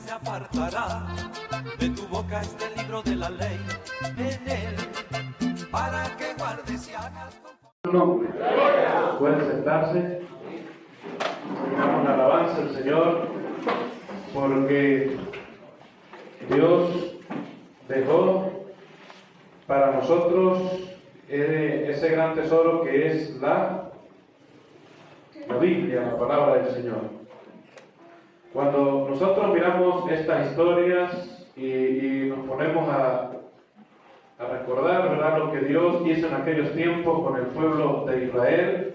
se apartará de tu boca este libro de la ley, en él, para que guardes y hagas nombre. Pueden sentarse. Damos la alabanza al Señor porque Dios dejó para nosotros ese gran tesoro que es la Biblia, la palabra del Señor. Cuando nosotros miramos estas historias y nos ponemos a recordar, ¿verdad?, lo que Dios hizo en aquellos tiempos con el pueblo de Israel,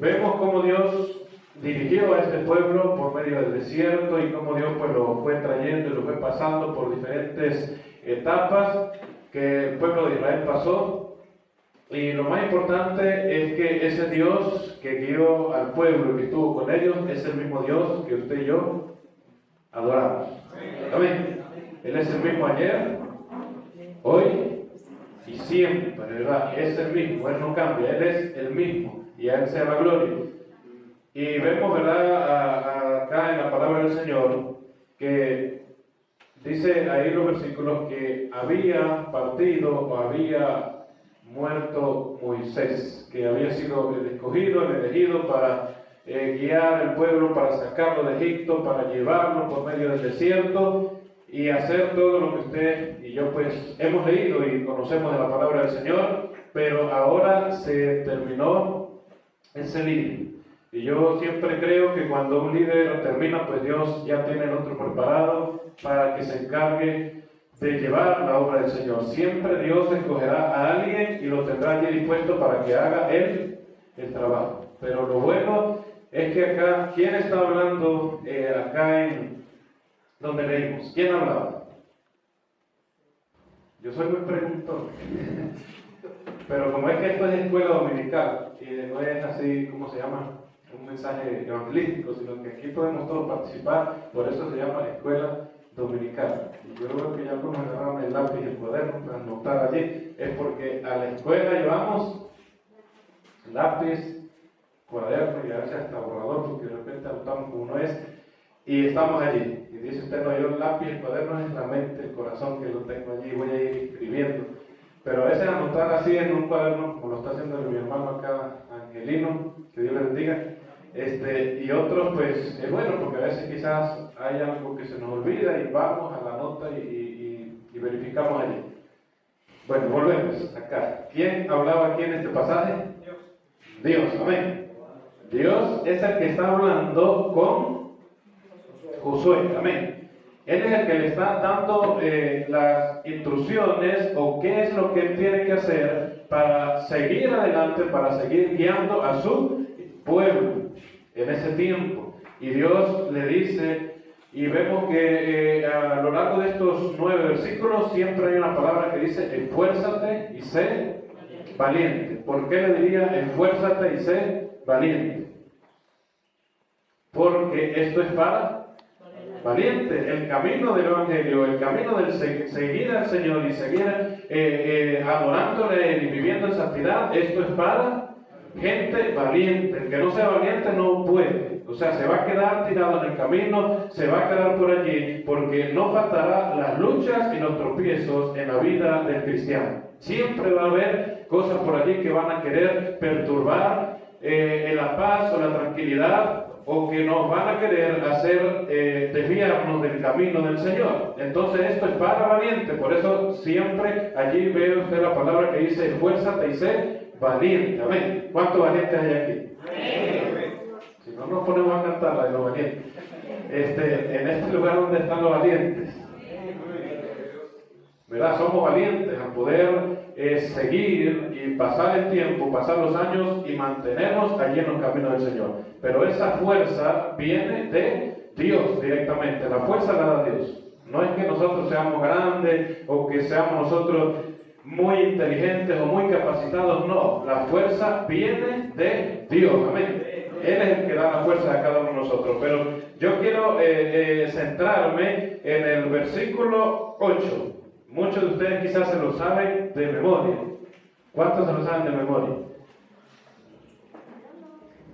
vemos cómo Dios dirigió a este pueblo por medio del desierto y cómo Dios pues lo fue trayendo y lo fue pasando por diferentes etapas que el pueblo de Israel pasó. Y lo más importante es que ese Dios que guió al pueblo y que estuvo con ellos es el mismo Dios que usted y yo adoramos. Amén. Él es el mismo ayer, hoy y siempre, ¿verdad? Es el mismo, Él no cambia, Él es el mismo y a Él sea la gloria. Y vemos, ¿verdad?, acá en la palabra del Señor que dice ahí los versículos que había partido o había muerto Moisés, que había sido el escogido, el elegido para guiar al pueblo, para sacarlo de Egipto, para llevarlo por medio del desierto y hacer todo lo que usted y yo pues hemos leído y conocemos de la palabra del Señor, pero ahora se terminó ese líder. Y yo siempre creo que cuando un líder termina, pues Dios ya tiene el otro preparado para que se encargue de llevar la obra del Señor. Siempre Dios escogerá a alguien y lo tendrá allí dispuesto para que haga él el trabajo. Pero lo bueno es que acá, ¿quién está hablando acá en donde leímos? ¿Quién hablaba? Yo soy muy preguntón. Pero como es que esto es escuela dominical y no es así, ¿cómo se llama?, un mensaje evangelístico, sino que aquí podemos todos participar, por eso se llama escuela dominical. Y yo creo que ya algunos agarraron el lápiz y el cuaderno para anotar allí, es porque a la escuela llevamos lápiz, cuaderno y a veces hasta borrador, porque de repente anotamos como uno es, y estamos allí. Y dice usted, no, yo el lápiz, el cuaderno es la mente, el corazón que lo tengo allí, voy a ir escribiendo. Pero a veces anotar así en un cuaderno, como lo está haciendo mi hermano acá, Angelino, que Dios le bendiga, y otros pues es bueno, porque a veces quizás hay algo que se nos olvida y vamos a la nota y verificamos allí. Bueno, volvemos acá. ¿Quién hablaba aquí en este pasaje? Dios, amén. Dios es el que está hablando con Josué, amén. Él es el que le está dando las instrucciones o qué es lo que él tiene que hacer para seguir adelante, para seguir guiando a su pueblo en ese tiempo. Y Dios le dice, y vemos que a lo largo de estos 9 versículos siempre hay una palabra que dice, esfuérzate y sé valiente. ¿Por qué le diría esfuérzate y sé valiente? Porque esto es para valiente. El camino del Evangelio, el camino del seguir al Señor y seguir adorándole y viviendo en santidad, esto es para gente valiente. El que no sea valiente no puede. O sea, se va a quedar tirado en el camino, se va a quedar por allí, porque no faltará las luchas y los tropiezos en la vida del cristiano. Siempre va a haber cosas por allí que van a querer perturbar la paz o la tranquilidad, o que nos van a querer hacer desviarnos del camino del Señor. Entonces esto es para valiente. Por eso siempre allí ve usted la palabra que dice esfuérzate y sé valiente. Amén. ¿Cuántos valientes hay aquí? Amén. Si no nos ponemos a cantar la de los valientes. En este lugar donde están los valientes, ¿verdad? Somos valientes al poder seguir y pasar el tiempo, pasar los años y mantenernos allí en los caminos del Señor. Pero esa fuerza viene de Dios directamente. La fuerza la da Dios. No es que nosotros seamos grandes o que seamos nosotros muy inteligentes o muy capacitados. No, la fuerza viene de Dios. Amén. Él es el que da la fuerza a cada uno de nosotros. Pero yo quiero centrarme en el versículo 8. Muchos de ustedes quizás se lo saben de memoria. ¿Cuántos se lo saben de memoria?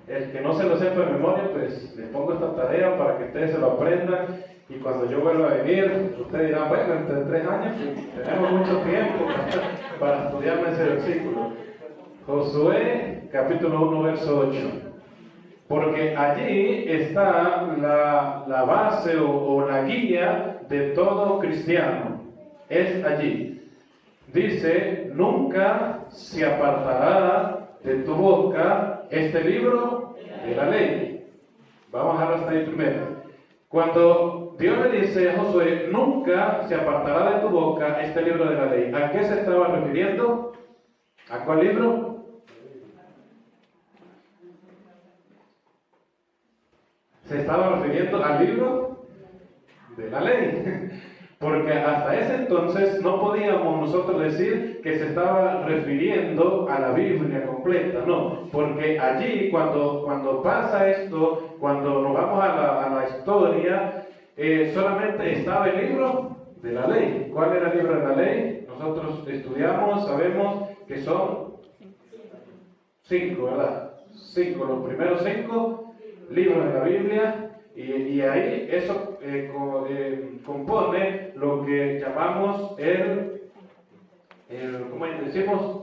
El que no se lo sepa de memoria, pues le pongo esta tarea para que ustedes se lo aprendan. Y cuando yo vuelva a venir, ustedes dirán, bueno, entre 3 años pues, tenemos mucho tiempo para estudiarme ese versículo. Josué, capítulo 1, verso 8. Porque allí está la base o la guía de todo cristiano. Es allí. Dice, nunca se apartará de tu boca este libro de la ley. Vamos a dejarlo hasta ahí primero. Cuando Dios le dice a Josué, nunca se apartará de tu boca este libro de la ley, ¿a qué se estaba refiriendo? ¿A cuál libro? Se estaba refiriendo al libro de la ley. Porque hasta ese entonces no podíamos nosotros decir que se estaba refiriendo a la Biblia completa, no, porque allí cuando pasa esto, cuando nos vamos a la historia, solamente estaba el libro de la ley. ¿Cuál era el libro de la ley? Nosotros estudiamos, sabemos que son 5, ¿verdad? 5, los primeros 5 libros de la Biblia. Y ahí eso compone lo que llamamos ¿cómo decimos?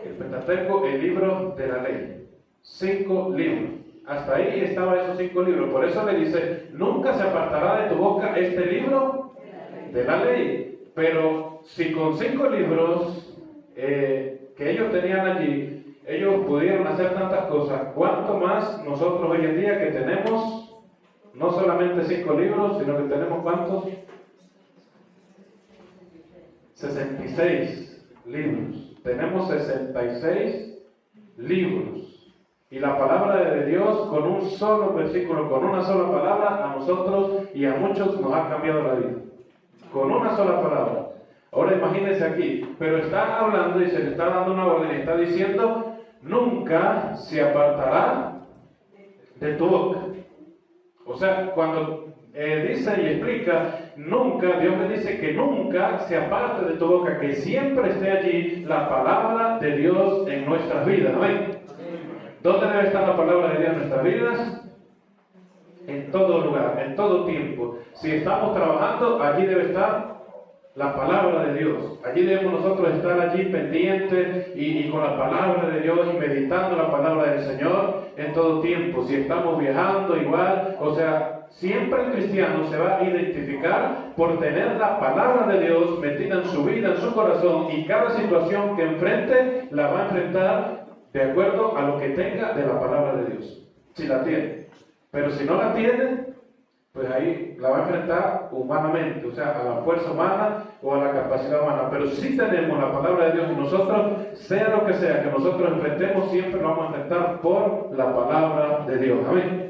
El Pentateuco, el libro de la ley. 5 libros. Hasta ahí estaban esos 5 libros. Por eso le dice, nunca se apartará de tu boca este libro de la ley. Pero si con 5 libros que ellos tenían allí, ellos pudieron hacer tantas cosas, ¿cuánto más nosotros hoy en día que tenemos? No solamente 5 libros, sino que tenemos ¿cuántos? 66 libros. Tenemos 66 libros. Y la palabra de Dios, con un solo versículo, con una sola palabra, a nosotros y a muchos nos ha cambiado la vida. Con una sola palabra. Ahora imagínense aquí, pero está hablando y se le está dando una orden, está diciendo, nunca se apartará de tu boca. O sea, cuando dice y explica, nunca, Dios le dice que nunca se aparte de tu boca, que siempre esté allí la palabra de Dios en nuestras vidas. Amén. ¿Dónde debe estar la palabra de Dios en nuestras vidas? En todo lugar, en todo tiempo. Si estamos trabajando, allí debe estar la palabra de Dios. Allí debemos nosotros estar allí pendientes y con la palabra de Dios y meditando la palabra del Señor en todo tiempo. Si estamos viajando igual, o sea, siempre el cristiano se va a identificar por tener la palabra de Dios metida en su vida, en su corazón, y cada situación que enfrente la va a enfrentar de acuerdo a lo que tenga de la palabra de Dios, si la tiene. Pero si no la tiene, pues ahí la va a enfrentar humanamente, o sea, a la fuerza humana o a la capacidad humana. Pero si tenemos la palabra de Dios y nosotros, sea lo que sea que nosotros enfrentemos, siempre lo vamos a enfrentar por la palabra de Dios. Amén.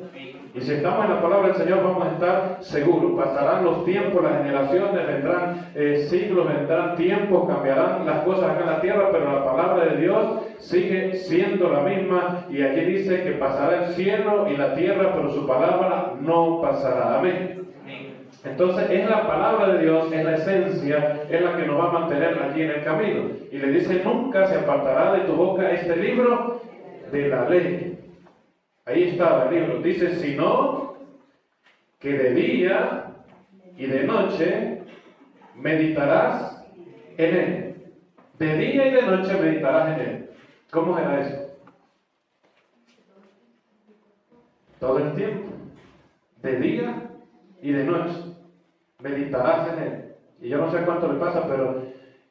Y si estamos en la palabra del Señor, vamos a estar seguros. Pasarán los tiempos, las generaciones, vendrán siglos, vendrán tiempos, cambiarán las cosas acá en la tierra, pero la palabra de Dios sigue siendo la misma. Y aquí dice que pasará el cielo y la tierra, pero su palabra no pasará. Amén. Entonces es la palabra de Dios, es la esencia, es la que nos va a mantener allí en el camino. Y le dice, nunca se apartará de tu boca este libro de la ley. Ahí está el libro. Dice, sino que de día y de noche meditarás en él. De día y de noche meditarás en él. ¿Cómo era eso? Todo el tiempo. De día y de noche. Meditarás en él. Y yo no sé cuánto le pasa, pero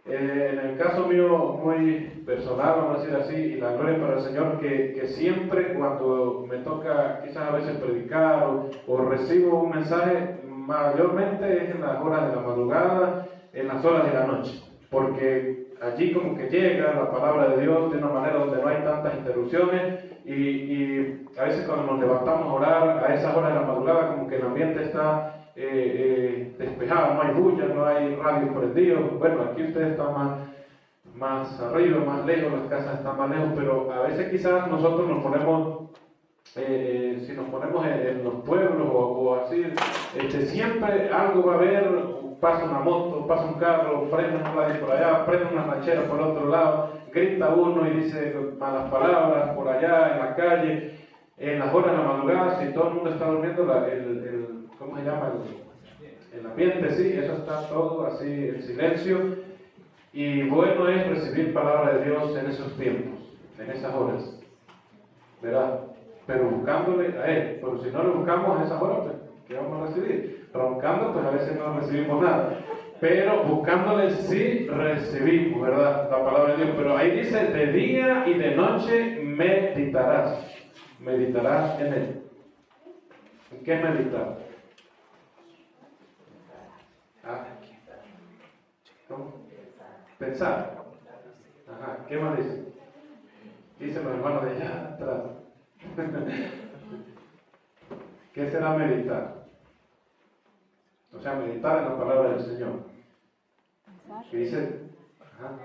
en el caso mío muy personal, vamos a decir así, y la gloria para el Señor, que siempre cuando me toca quizás a veces predicar o recibo un mensaje, mayormente es en las horas de la madrugada, en las horas de la noche, porque allí como que llega la palabra de Dios de una manera donde no hay tantas interrupciones y a veces cuando nos levantamos a orar a esas horas de la madrugada como que el ambiente está despejado, no hay bulla, no hay radio prendido. Bueno, aquí ustedes están más arriba, más lejos, las casas están más lejos, pero a veces quizás nosotros nos ponemos, si nos ponemos en los pueblos o así, siempre algo va a haber, pasa una moto, pasa un carro, prende un radio por allá, prende una ranchera por otro lado, grita uno y dice malas palabras por allá en la calle. en las horas de la madrugada, si todo el mundo está durmiendo, ¿cómo se llama? El ambiente, sí, eso está todo así en silencio. Y bueno es recibir palabra de Dios en esos tiempos, en esas horas, ¿verdad? Pero buscándole a Él. Pero si no lo buscamos en esas horas, pues, ¿qué vamos a recibir? Roncando, pues a veces no recibimos nada. Pero buscándole sí recibimos, ¿verdad? La palabra de Dios. Pero ahí dice, de día y de noche meditarás. Meditarás en Él. ¿En qué meditar? ¿Cómo? Pensar. Ajá, ¿qué más dice? Dicen los hermanos de allá atrás. ¿Qué será meditar? O sea, meditar en la palabra del Señor. ¿Qué dice? Ajá.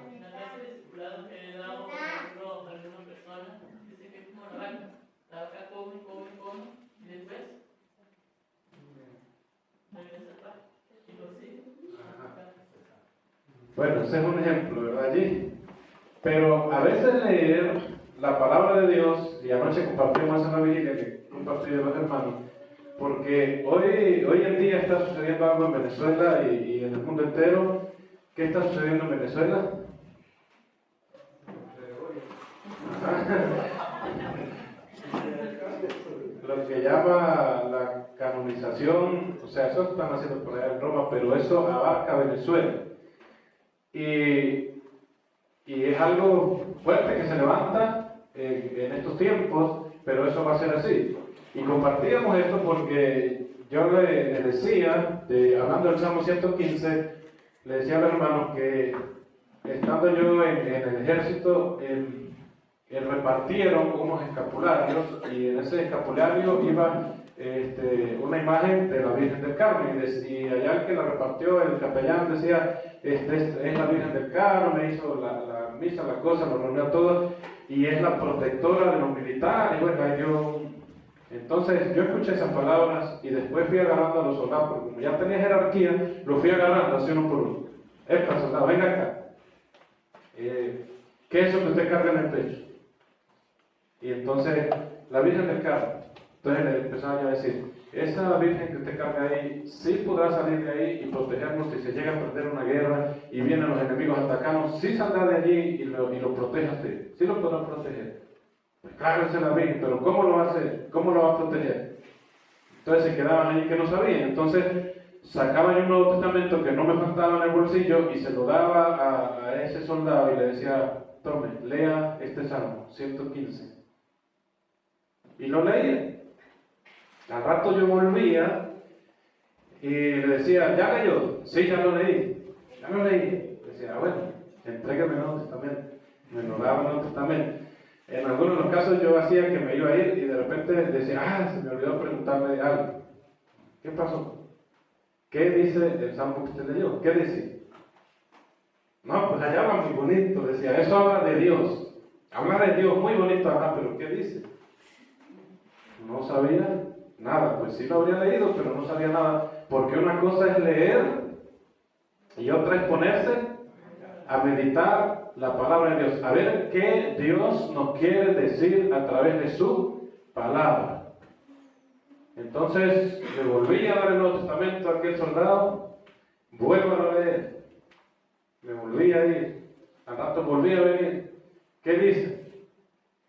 Bueno, ese es un ejemplo, ¿verdad? Allí. Pero a veces leer la palabra de Dios, y anoche compartimos eso en la vigilia que compartí de los hermanos, porque hoy en día está sucediendo algo en Venezuela y en el mundo entero. ¿Qué está sucediendo en Venezuela? Lo que llama la canonización, o sea, eso están haciendo por allá en Roma, pero eso abarca Venezuela. Y es algo fuerte que se levanta en estos tiempos, pero eso va a ser así. Y compartíamos esto porque yo le decía, hablando del Salmo 115, le decía a los hermanos que estando yo en el ejército, repartieron unos escapularios y en ese escapulario iba una imagen de la Virgen del Carmen y allá el que la repartió, el capellán decía, es la Virgen del Carmen, hizo la misa, la cosa, lo reunió todo y es la protectora de los militares. Y bueno, entonces yo escuché esas palabras y después fui agarrando a los soldados, porque como ya tenía jerarquía, los fui agarrando así uno por uno. Esta soldado, venga acá. ¿Qué es eso que usted carga en el pecho? Y entonces, la Virgen del Carmen. Entonces le empezaron a decir, esa Virgen que usted carga ahí, sí podrá salir de ahí y protegernos si se llega a perder una guerra y vienen los enemigos a atacarnos, sí saldrá de allí y lo proteja usted, sí lo podrá proteger. Pues claro, esa es la Virgen, pero ¿cómo lo va a hacer? ¿Cómo lo va a proteger? Entonces se quedaban allí que no sabían. Entonces sacaba yo un Nuevo Testamento que no me faltaba en el bolsillo y se lo daba a ese soldado y le decía, tome, lea este Salmo 115. Y lo leía. Al rato yo volvía y le decía, ¿ya leyó? Sí, ya lo leí. Ya lo leí. Decía, bueno, entrégame el Nuevo Testamento. Me lo daba el Nuevo Testamento. En algunos de los casos yo hacía que me iba a ir y de repente decía, se me olvidó preguntarle algo. ¿Qué pasó? ¿Qué dice el Salmo que usted leyó? ¿Qué dice? No, pues allá habla muy bonito. Decía, eso habla de Dios. Habla de Dios, muy bonito habla, pero ¿qué dice? No sabía nada, pues sí lo habría leído, pero no sabía nada, porque una cosa es leer y otra es ponerse a meditar la palabra de Dios, a ver qué Dios nos quiere decir a través de su palabra. Entonces le volví a dar el Nuevo Testamento a aquel soldado, vuelvo a leer, me volví a ir, al rato volví a venir, ¿qué dice?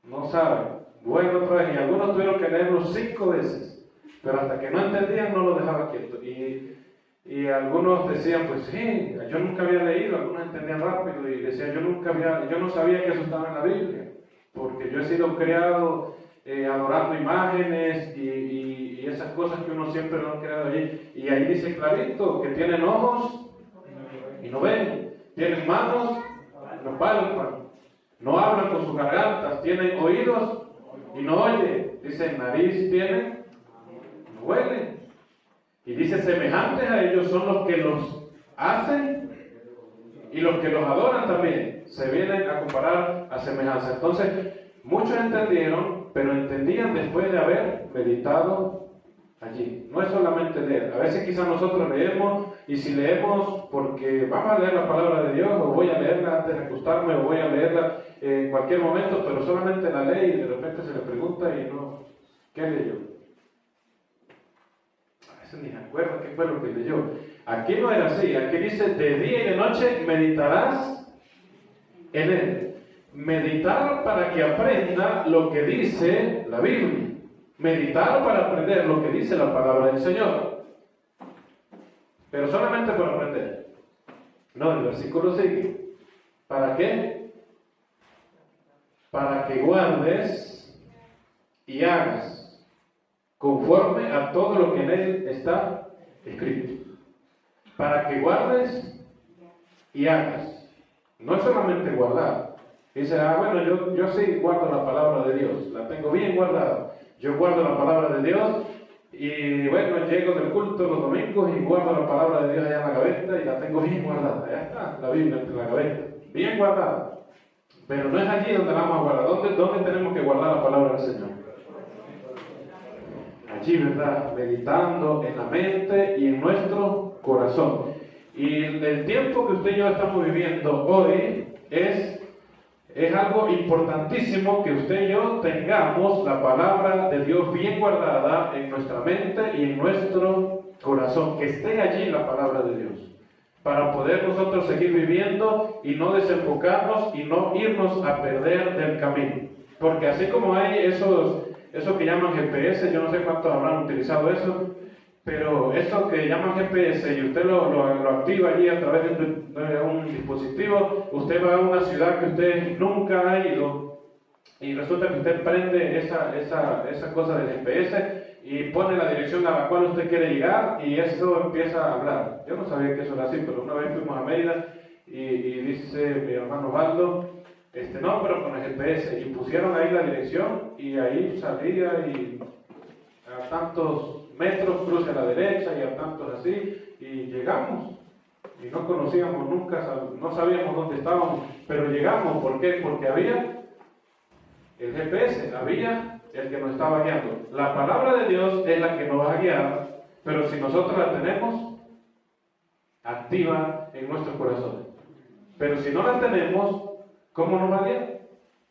No sabe. Vuelvo otra vez, y algunos tuvieron que leerlo 5 veces, pero hasta que no entendían no lo dejaba quieto. Y algunos decían, pues sí, yo nunca había leído, algunos entendían rápido y decían, yo no sabía que eso estaba en la Biblia, porque yo he sido criado adorando imágenes y esas cosas que uno siempre lo ha creado allí. Y ahí dice clarito que tienen ojos y no ven, tienen manos y no palpan, no hablan con sus gargantas, tienen oídos y no oye, dice nariz tiene, no huele. Y dice semejantes a ellos son los que los hacen y los que los adoran también. Se vienen a comparar a semejanza. Entonces, muchos entendieron, pero entendían después de haber meditado allí. No es solamente leer. A veces quizás nosotros leemos y si leemos porque vamos a leer la palabra de Dios o voy a leerla antes de acostarme o voy a leerla en cualquier momento, pero solamente la ley y de repente se le pregunta y no ¿Qué leyó? A veces ni me acuerdo qué fue lo que leyó. Aquí no era así, aquí dice, de día y de noche meditarás en él. Meditar para que aprenda lo que dice la Biblia. Meditar para aprender lo que dice la palabra del Señor. Pero solamente para aprender. No, el versículo sigue. ¿Para qué? Para que guardes y hagas conforme a todo lo que en él está escrito. Para que guardes y hagas. No es solamente guardar. Dice, bueno, yo sí guardo la palabra de Dios, la tengo bien guardada. Yo guardo la palabra de Dios y bueno, llego del culto los domingos y guardo la palabra de Dios allá en la gaveta y la tengo bien guardada. Allá está la Biblia en la gaveta, bien guardada. Pero no es allí donde la vamos a guardar. ¿Dónde tenemos que guardar la palabra del Señor? Allí, ¿verdad? Meditando en la mente y en nuestro corazón. Y el tiempo que usted y yo estamos viviendo hoy es algo importantísimo que usted y yo tengamos la palabra de Dios bien guardada en nuestra mente y en nuestro corazón, que esté allí la palabra de Dios, para poder nosotros seguir viviendo y no desenfocarnos y no irnos a perder del camino. Porque así como hay eso que llaman GPS, yo no sé cuántos habrán utilizado eso, pero eso que llaman GPS y usted lo activa allí a través de un dispositivo, usted va a una ciudad que usted nunca ha ido y resulta que usted prende esa cosa del GPS y pone la dirección a la cual usted quiere llegar y eso empieza a hablar. Yo no sabía que eso era así, pero una vez fuimos a Mérida y dice mi hermano Valdo, no, pero con el GPS, y pusieron ahí la dirección y ahí salía y a tantos metros cruce a la derecha y a tantos así, y llegamos y no conocíamos nunca, no sabíamos dónde estábamos, pero llegamos. ¿Por qué? Porque había el GPS, había el que nos estaba guiando. La palabra de Dios es la que nos va a guiar, pero si nosotros la tenemos activa en nuestro corazón. Pero si no la tenemos, ¿cómo nos va a guiar?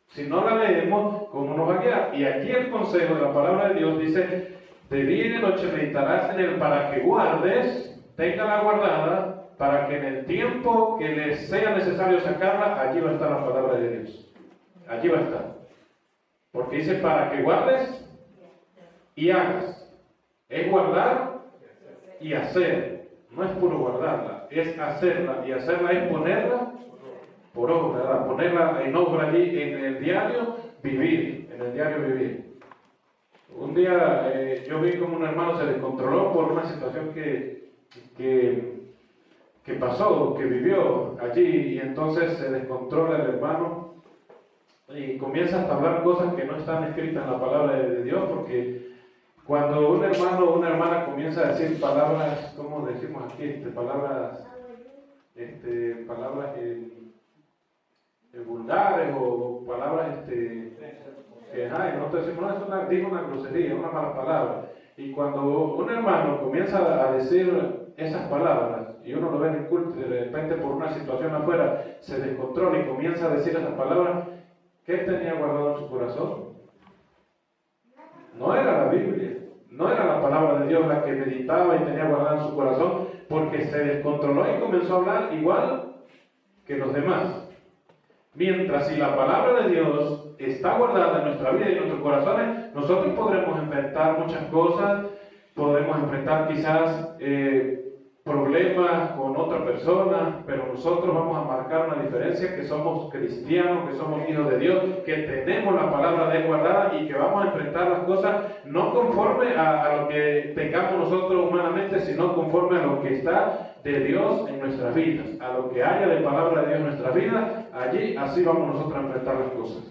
Si no la leemos, ¿cómo nos va a guiar? Y aquí el consejo de la palabra de Dios dice, de día y de noche meditarás en él para que guardes, téngala guardada, para que en el tiempo que les sea necesario sacarla, allí va a estar la palabra de Dios. Allí va a estar. Porque dice para que guardes y hagas. Es guardar y hacer. No es puro guardarla, es hacerla. Y hacerla es ponerla por obra, ¿verdad? Ponerla en obra allí en el diario vivir. En el diario vivir. Un día yo vi como un hermano se descontroló por una situación que pasó, que vivió allí, y entonces se descontrola el hermano y comienza a hablar cosas que no están escritas en la palabra de Dios, porque cuando un hermano o una hermana comienza a decir palabras, ¿cómo decimos aquí? Palabras vulgares o palabras que nosotros decimos, no, dijo una grosería, una mala palabra. Y cuando un hermano comienza a decir esas palabras, y uno lo ve en el culto, y de repente por una situación afuera se descontrola y comienza a decir esas palabras, ¿qué tenía guardado en su corazón? No era la Biblia, no era la palabra de Dios la que meditaba y tenía guardada en su corazón, porque se descontroló y comenzó a hablar igual que los demás. Mientras si la palabra de Dios está guardada en nuestra vida y en nuestros corazones, nosotros podremos enfrentar muchas cosas, podemos enfrentar quizás problemas con otra persona, pero nosotros vamos a marcar una diferencia, que somos cristianos, que somos hijos de Dios, que tenemos la palabra de Él guardada y que vamos a enfrentar las cosas no conforme a lo que tengamos nosotros humanamente, sino conforme a lo que está de Dios en nuestras vidas, a lo que haya de palabra de Dios en nuestras vidas. Allí así vamos nosotros a enfrentar las cosas,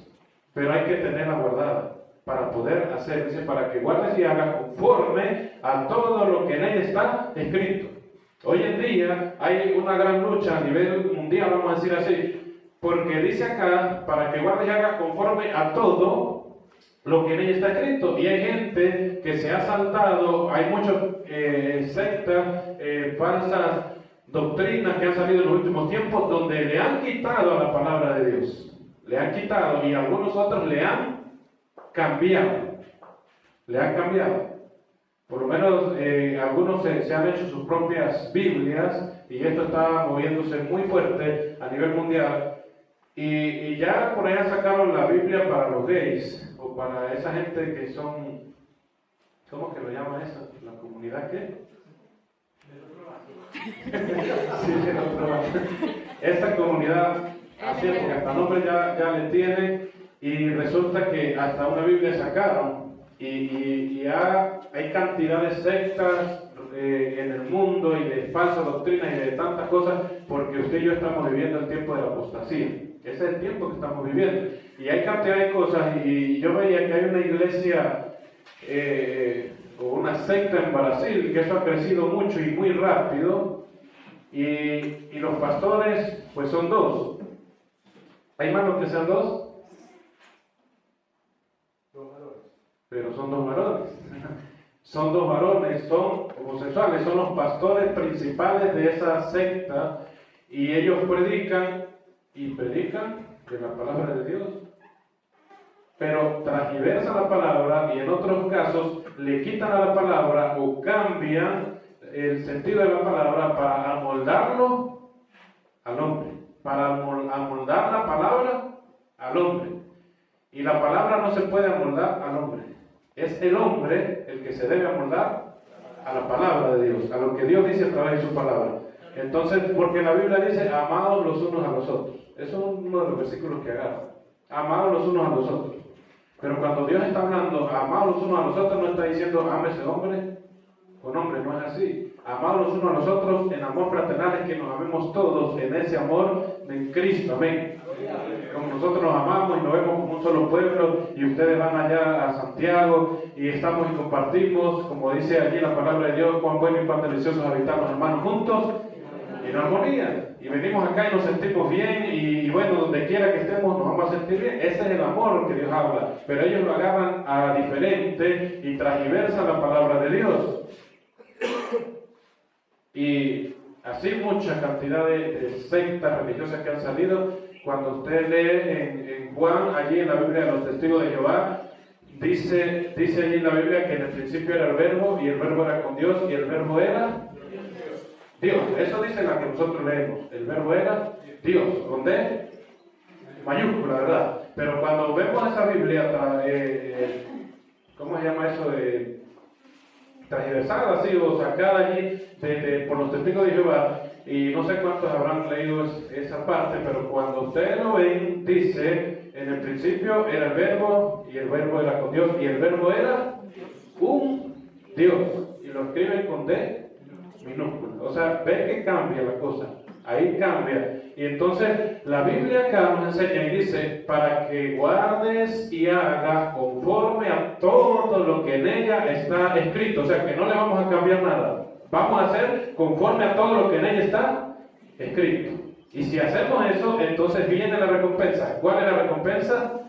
pero hay que tenerla guardada para poder hacer, dice, para que guardes y hagas conforme a todo lo que en ella está escrito. Hoy en día hay una gran lucha a nivel mundial, vamos a decir así, porque dice acá, para que guardes y hagas conforme a todo lo que en ella está escrito. Y hay gente que se ha saltado, hay muchas sectas, falsas doctrinas que han salido en los últimos tiempos, donde le han quitado a la palabra de Dios. Le han quitado y algunos otros le han cambiado. le han cambiado. Por lo menos algunos se han hecho sus propias Biblias y esto está moviéndose muy fuerte a nivel mundial. Y ya por allá sacaron la Biblia para los gays o para esa gente que son, ¿cómo que lo llaman eso? ¿La comunidad qué? Sí, del otro lado. Esta comunidad, así es, porque hasta nombre ya le tiene, y resulta que hasta una Biblia sacaron, y ya hay cantidad de sectas en el mundo y de falsas doctrinas y de tantas cosas, porque usted y yo estamos viviendo el tiempo de la apostasía. Ese es el tiempo que estamos viviendo. Y hay cantidad de cosas, y yo veía que hay una iglesia o una secta en Brasil, que eso ha crecido mucho y muy rápido, y los pastores pues son dos. ¿Hay más que sean dos? Pero son dos varones. Son dos varones, son homosexuales, son los pastores principales de esa secta, y ellos predican de la palabra de Dios, pero transgiversan la palabra, y en otros casos le quitan a la palabra o cambian el sentido de la palabra para amoldarlo al hombre, para amoldar la palabra al hombre. Y la palabra no se puede amoldar al hombre, es el hombre el que se debe amoldar a la palabra de Dios, a lo que Dios dice a través de su palabra. Entonces, porque la Biblia dice, amados los unos a los otros. Eso es uno de los versículos que agarra. Amados los unos a los otros. Pero cuando Dios está hablando, amados los unos a los otros, no está diciendo, ámese hombre con hombre, no es así. Amados los unos a los otros, en amor fraternal, es que nos amemos todos en ese amor de Cristo, amén. Como nosotros nos amamos y nos vemos como un solo pueblo, y ustedes van allá a Santiago y estamos y compartimos, como dice allí la palabra de Dios, cuán bueno y cuán delicioso es habitar los hermanos juntos en armonía. Y venimos acá y nos sentimos bien, y bueno, donde quiera que estemos nos vamos a sentir bien. Ese es el amor que Dios habla, pero ellos lo agarran a diferente y transgiversan la palabra de Dios. Y así mucha cantidad de sectas religiosas que han salido. Cuando usted lee en Juan, allí en la Biblia de los testigos de Jehová, dice allí en la Biblia que en el principio era el verbo, y el verbo era con Dios, y el verbo era Dios. Eso dice la que nosotros leemos. El verbo era Dios, con D mayúscula, ¿verdad? Pero cuando vemos esa Biblia, ¿cómo se llama eso? Transversal, así, o sacada allí por los testigos de Jehová, y no sé cuántos habrán leído esa parte, pero cuando ustedes lo ven, dice, en el principio era el verbo, y el verbo era con Dios, y el verbo era un Dios, y lo escriben con D minúscula. O sea, ve que cambia la cosa, ahí cambia. Y entonces la Biblia acá nos enseña y dice, para que guardes y hagas conforme a todo lo que en ella está escrito. O sea, que no le vamos a cambiar nada, vamos a hacer conforme a todo lo que en ella está escrito. Y si hacemos eso, entonces viene la recompensa. ¿Cuál es la recompensa?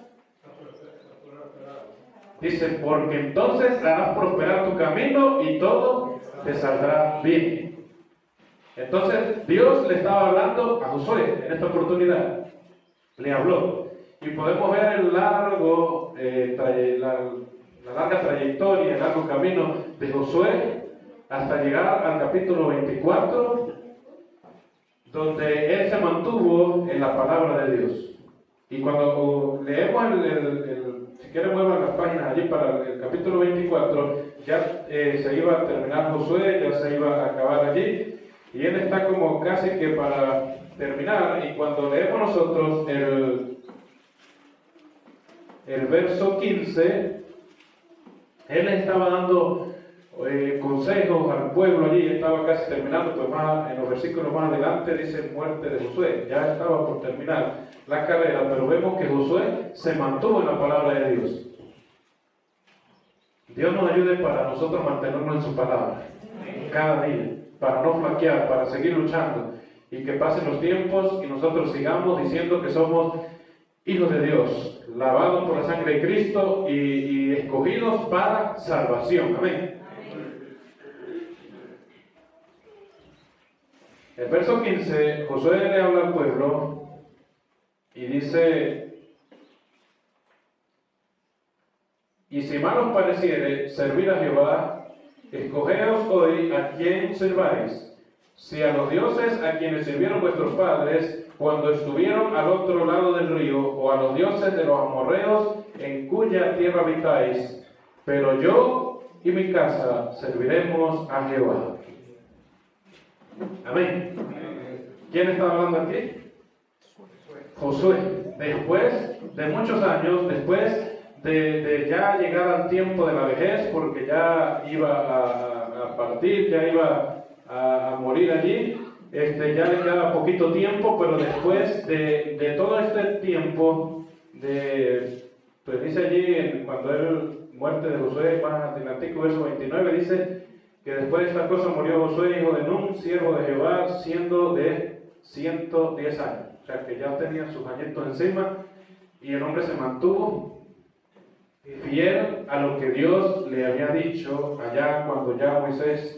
Dice, porque entonces harás prosperar tu camino y todo te saldrá bien. Entonces Dios le estaba hablando a Josué en esta oportunidad, le habló, y podemos ver el largo, la larga trayectoria, el largo camino de Josué hasta llegar al capítulo 24, donde él se mantuvo en la palabra de Dios. Y cuando leemos si quieren muevan las páginas allí para el capítulo 24, ya se iba a terminar Josué, ya se iba a acabar allí. Y él está como casi que para terminar, y cuando leemos nosotros el verso 15, él estaba dando consejos al pueblo allí, estaba casi terminando, pues más, en los versículos más adelante dice muerte de Josué, ya estaba por terminar la carrera, pero vemos que Josué se mantuvo en la palabra de Dios. Dios nos ayude para nosotros mantenernos en su palabra, cada día, para no flaquear, para seguir luchando, y que pasen los tiempos y nosotros sigamos diciendo que somos hijos de Dios, lavados por la sangre de Cristo y escogidos para salvación. Amén. El verso 15, Josué le habla al pueblo y dice: y si mal os pareciere servir a Jehová, escogeos hoy a quién serváis, si a los dioses a quienes sirvieron vuestros padres cuando estuvieron al otro lado del río, o a los dioses de los amorreos en cuya tierra habitáis, pero yo y mi casa serviremos a Jehová. Amén. ¿Quién está hablando aquí? Josué. Después de muchos años, después de ya llegar al tiempo de la vejez, porque ya iba a partir, ya iba a morir allí, ya le queda poquito tiempo, pero después de todo este tiempo, pues dice allí, cuando él, muerte de Josué, más adelantico, verso 29, dice que después de esta cosa murió Josué, hijo de Nun, siervo de Jehová, siendo de 110 años. O sea que ya tenía sus añitos encima, y el hombre se mantuvo fiel a lo que Dios le había dicho allá cuando ya Moisés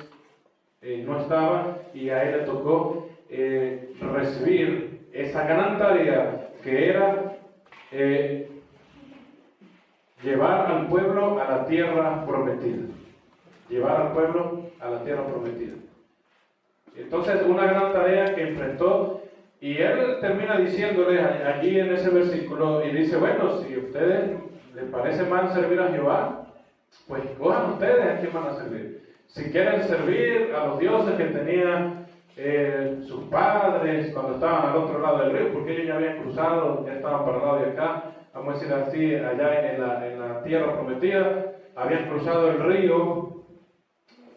no estaba, y a él le tocó recibir esa gran tarea que era llevar al pueblo a la tierra prometida. Llevar al pueblo a la tierra prometida. Entonces, una gran tarea que enfrentó, y él termina diciéndole allí en ese versículo, y dice, bueno, si a ustedes les parece mal servir a Jehová, pues cojan ustedes a quién van a servir. Si quieren servir a los dioses que tenían sus padres cuando estaban al otro lado del río, porque ellos ya habían cruzado, ya estaban para el lado de acá, vamos a decir así, allá en la tierra prometida, habían cruzado el río,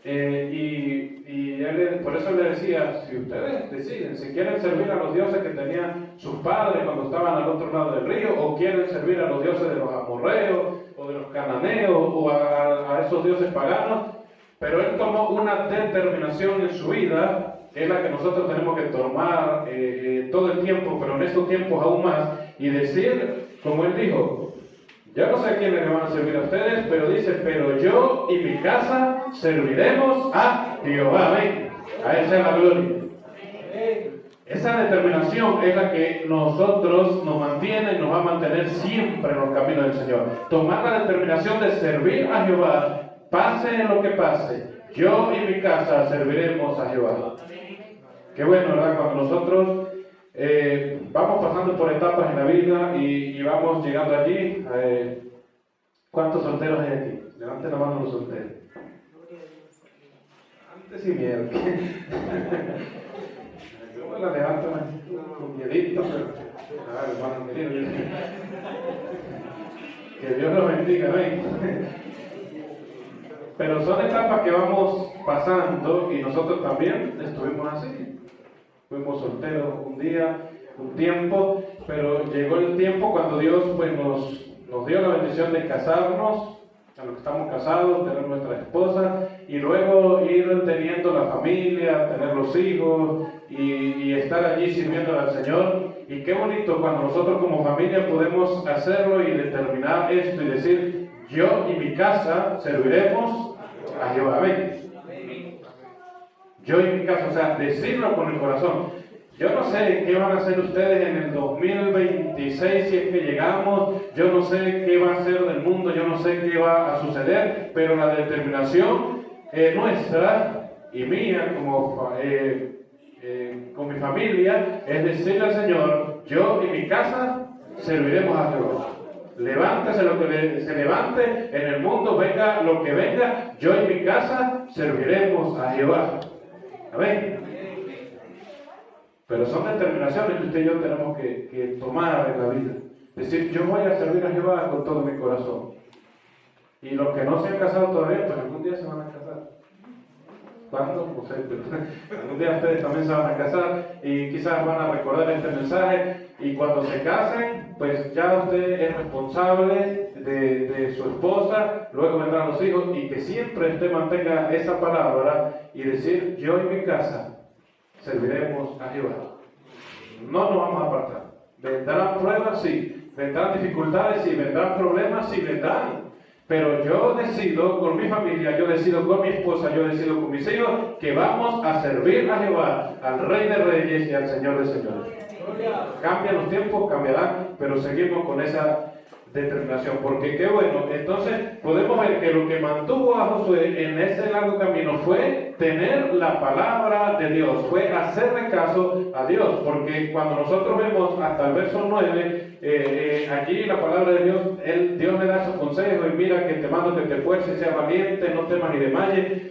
y él, por eso le decía, si ustedes deciden, si quieren servir a los dioses que tenían sus padres cuando estaban al otro lado del río, o quieren servir a los dioses de los amorreos, o de los cananeos, o a esos dioses paganos, pero él tomó una determinación en su vida, que es la que nosotros tenemos que tomar todo el tiempo, pero en estos tiempos aún más, y decir, como él dijo, yo no sé a quiénes le van a servir a ustedes, pero dice, pero yo y mi casa serviremos a Jehová. Amén. A él sea la gloria. Esa determinación es la que nosotros nos mantiene y nos va a mantener siempre en los caminos del Señor. Tomar la determinación de servir a Jehová, pase lo que pase, yo y mi casa serviremos a Jehová. Qué bueno, ¿verdad? Cuando nosotros vamos pasando por etapas en la vida y vamos llegando allí. ¿Cuántos solteros hay aquí? Levanten la mano los solteros. Antes y miedo. Yo la levanto con miedito, pero hermano querido, que Dios los bendiga, ¿ven? Pero son etapas que vamos pasando, y nosotros también estuvimos así. Fuimos solteros un día, un tiempo, pero llegó el tiempo cuando Dios pues nos dio la bendición de casarnos, a los que estamos casados, tener nuestra esposa, y luego ir teniendo la familia, tener los hijos, y estar allí sirviendo al Señor. Y qué bonito cuando nosotros como familia podemos hacerlo y determinar esto y decir, yo y mi casa serviremos a Jehová. Amén. Yo y mi casa, o sea, decirlo con el corazón. Yo no sé qué van a hacer ustedes en el 2026 si es que llegamos, yo no sé qué va a ser del mundo, yo no sé qué va a suceder, pero la determinación nuestra y mía con mi familia es decirle al Señor, yo y mi casa serviremos a Jehová. Levántese lo que se levante en el mundo, venga lo que venga, yo y mi casa serviremos a Jehová. Amén. Pero son determinaciones que usted y yo tenemos que tomar en la vida. Decir, yo voy a servir a Jehová con todo mi corazón. Y los que no se han casado todavía, pues algún día se van a casar. ¿Cuándo? No sé, pero algún día ustedes también se van a casar y quizás van a recordar este mensaje. Y cuando se casen, pues ya usted es responsable de su esposa, luego vendrán los hijos, y que siempre usted mantenga esa palabra y decir, yo y mi casa serviremos a Jehová. No nos vamos a apartar. Vendrán pruebas, sí. Vendrán dificultades, sí. Vendrán problemas, sí. Vendrán. Pero yo decido con mi familia, yo decido con mi esposa, yo decido con mis hijos que vamos a servir a Jehová, al Rey de Reyes y al Señor de Señores. Cambian los tiempos, cambiarán, pero seguimos con esa determinación, porque qué bueno, entonces podemos ver que lo que mantuvo a Josué en ese largo camino fue tener la palabra de Dios, fue hacerle caso a Dios, porque cuando nosotros vemos hasta el verso 9, allí la palabra de Dios, Dios le da su consejo y mira que te mando que te esfuerces, sea valiente, no temas ni desmayes,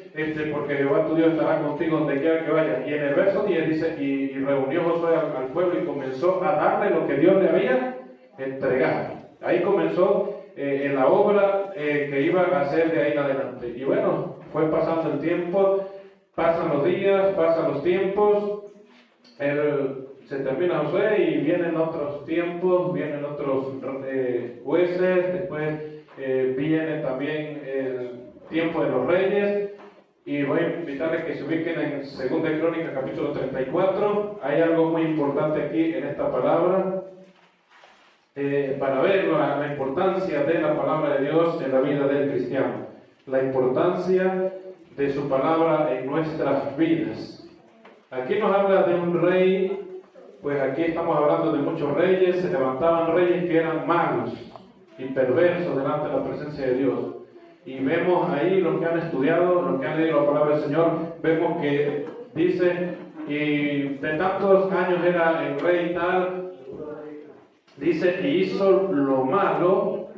porque Jehová tu Dios estará contigo donde quiera que vayas. Y en el verso 10 dice, y reunió Josué al pueblo y comenzó a darle lo que Dios le había entregado. Ahí comenzó en la obra que iba a hacer de ahí en adelante. Y bueno, fue pasando el tiempo, pasan los días, pasan los tiempos, se termina Josué y vienen otros tiempos, vienen otros jueces, después viene también el tiempo de los reyes. Y voy a invitarles que se ubiquen en 2 Crónicas capítulo 34. Hay algo muy importante aquí en esta palabra. Para ver la importancia de la palabra de Dios en la vida del cristiano, la importancia de su palabra en nuestras vidas. Aquí nos habla de un rey, pues aquí estamos hablando de muchos reyes, se levantaban reyes que eran malos y perversos delante de la presencia de Dios. Y vemos ahí los que han estudiado, los que han leído la palabra del Señor, vemos que dice, y de tantos años era el rey tal. Dice que hizo lo malo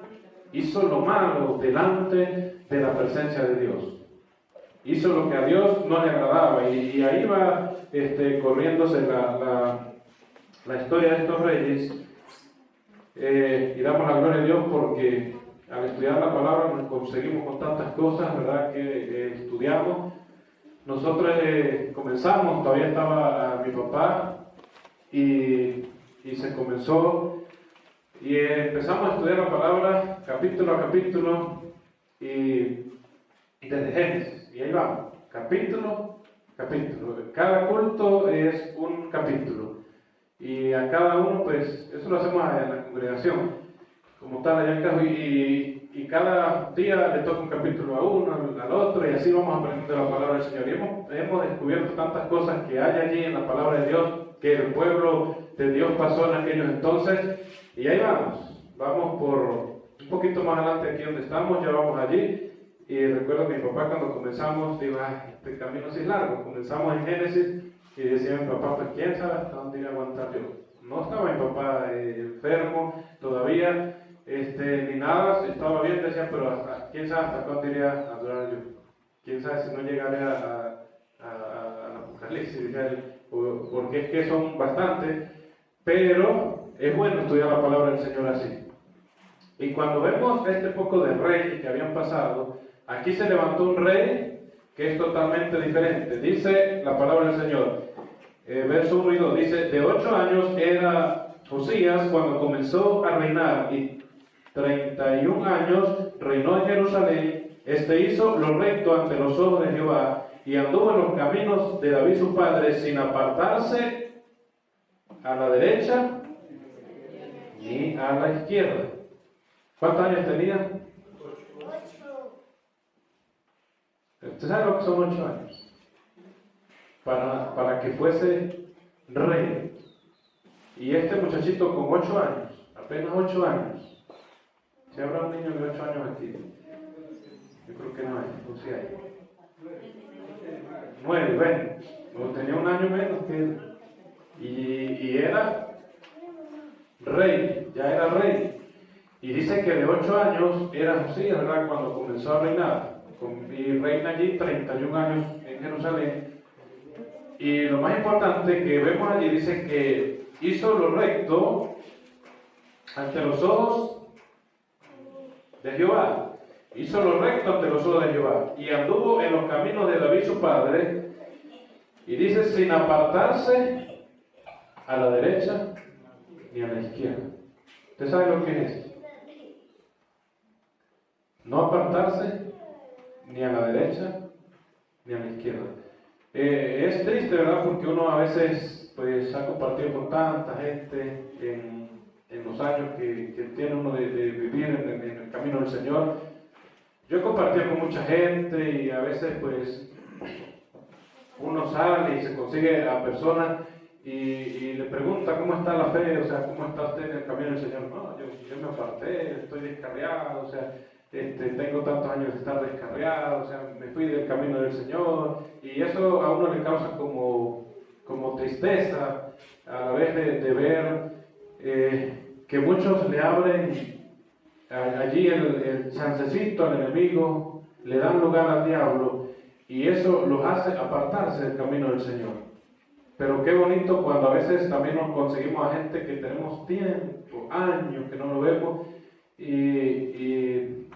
delante de la presencia de Dios. Hizo lo que a Dios no le agradaba. Y ahí va corriéndose la historia de estos reyes. Y damos la gloria a Dios porque al estudiar la palabra nos conseguimos con tantas cosas, ¿verdad? Que estudiamos. Nosotros comenzamos, todavía estaba mi papá y se comenzó. Y empezamos a estudiar la palabra capítulo a capítulo y desde Génesis. Y ahí vamos, capítulo, capítulo. Cada culto es un capítulo. Y a cada uno, pues, eso lo hacemos en la congregación. Como tal, allá en Cajo. Y cada día le toca un capítulo a uno, al otro, y así vamos aprendiendo la palabra del Señor. Y hemos descubierto tantas cosas que hay allí en la palabra de Dios, que el pueblo de Dios pasó en aquellos entonces. Y ahí vamos por un poquito más adelante aquí donde estamos, ya vamos allí. Y recuerdo que mi papá cuando comenzamos, digo, este camino sí es largo. Comenzamos en Génesis y decía mi papá, pues quién sabe hasta dónde iba a aguantar yo. No estaba mi papá enfermo todavía, ni nada, estaba bien, decía, pero quién sabe hasta cuándo iría a durar yo. Quién sabe si no llegaré al Apocalipsis, decía él, porque es que son bastantes, pero es bueno estudiar la palabra del Señor así. Y cuando vemos este poco de reyes que habían pasado, aquí se levantó un rey que es totalmente diferente. Dice la palabra del Señor, verso 1 y 2, dice, de 8 años era Josías cuando comenzó a reinar, y 31 años reinó en Jerusalén. Hizo lo recto ante los ojos de Jehová, y anduvo en los caminos de David su padre, sin apartarse a la derecha ni a la izquierda. ¿Cuántos años tenía? 8. ¿Usted sabe lo que son 8 años? Para que fuese rey. Y este muchachito con 8 años, apenas 8 años. ¿Si habrá un niño de 8 años aquí? Yo creo que no hay, no sé si hay. 9, bueno, no, tenía un año menos que él. Y era rey, ya era rey. Y dice que de 8 años era Josías, ¿verdad? Cuando comenzó a reinar. Y reina allí 31 años en Jerusalén. Y lo más importante que vemos allí dice que hizo lo recto ante los ojos de Jehová. Hizo lo recto ante los ojos de Jehová. Y anduvo en los caminos de David su padre. Y dice sin apartarse a la derecha ni a la izquierda. ¿Usted sabe lo que es? No apartarse ni a la derecha ni a la izquierda. Es triste, ¿verdad? Porque uno a veces pues ha compartido con tanta gente en los años que tiene uno de vivir en el camino del Señor. Yo he compartido con mucha gente y a veces pues uno sale y se consigue a personas y le pregunta cómo está la fe, o sea, cómo está usted en el camino del Señor. No, yo me aparté, estoy descarriado, o sea, tengo tantos años de estar descarriado, o sea, me fui del camino del Señor, y eso a uno le causa como tristeza a la vez de ver que muchos le abren allí el chancecito al enemigo, le dan lugar al diablo, y eso los hace apartarse del camino del Señor. Pero qué bonito cuando a veces también nos conseguimos a gente que tenemos tiempo, años que no lo vemos, y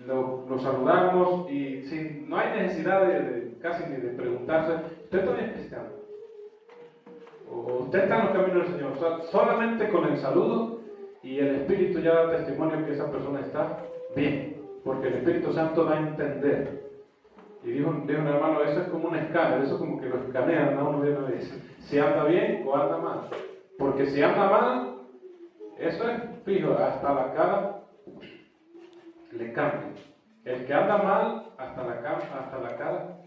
lo saludamos, y no hay necesidad casi ni de preguntarse, ¿usted todavía es cristiano? ¿O usted está en los caminos del Señor? O sea, solamente con el saludo y el Espíritu ya da testimonio que esa persona está bien, porque el Espíritu Santo da a entender. Y dijo un hermano, eso es como un escáner, eso como que lo escanean a uno de una vez, si anda bien o anda mal. Porque si anda mal, eso es fijo, hasta la cara le cambia. El que anda mal, hasta la cara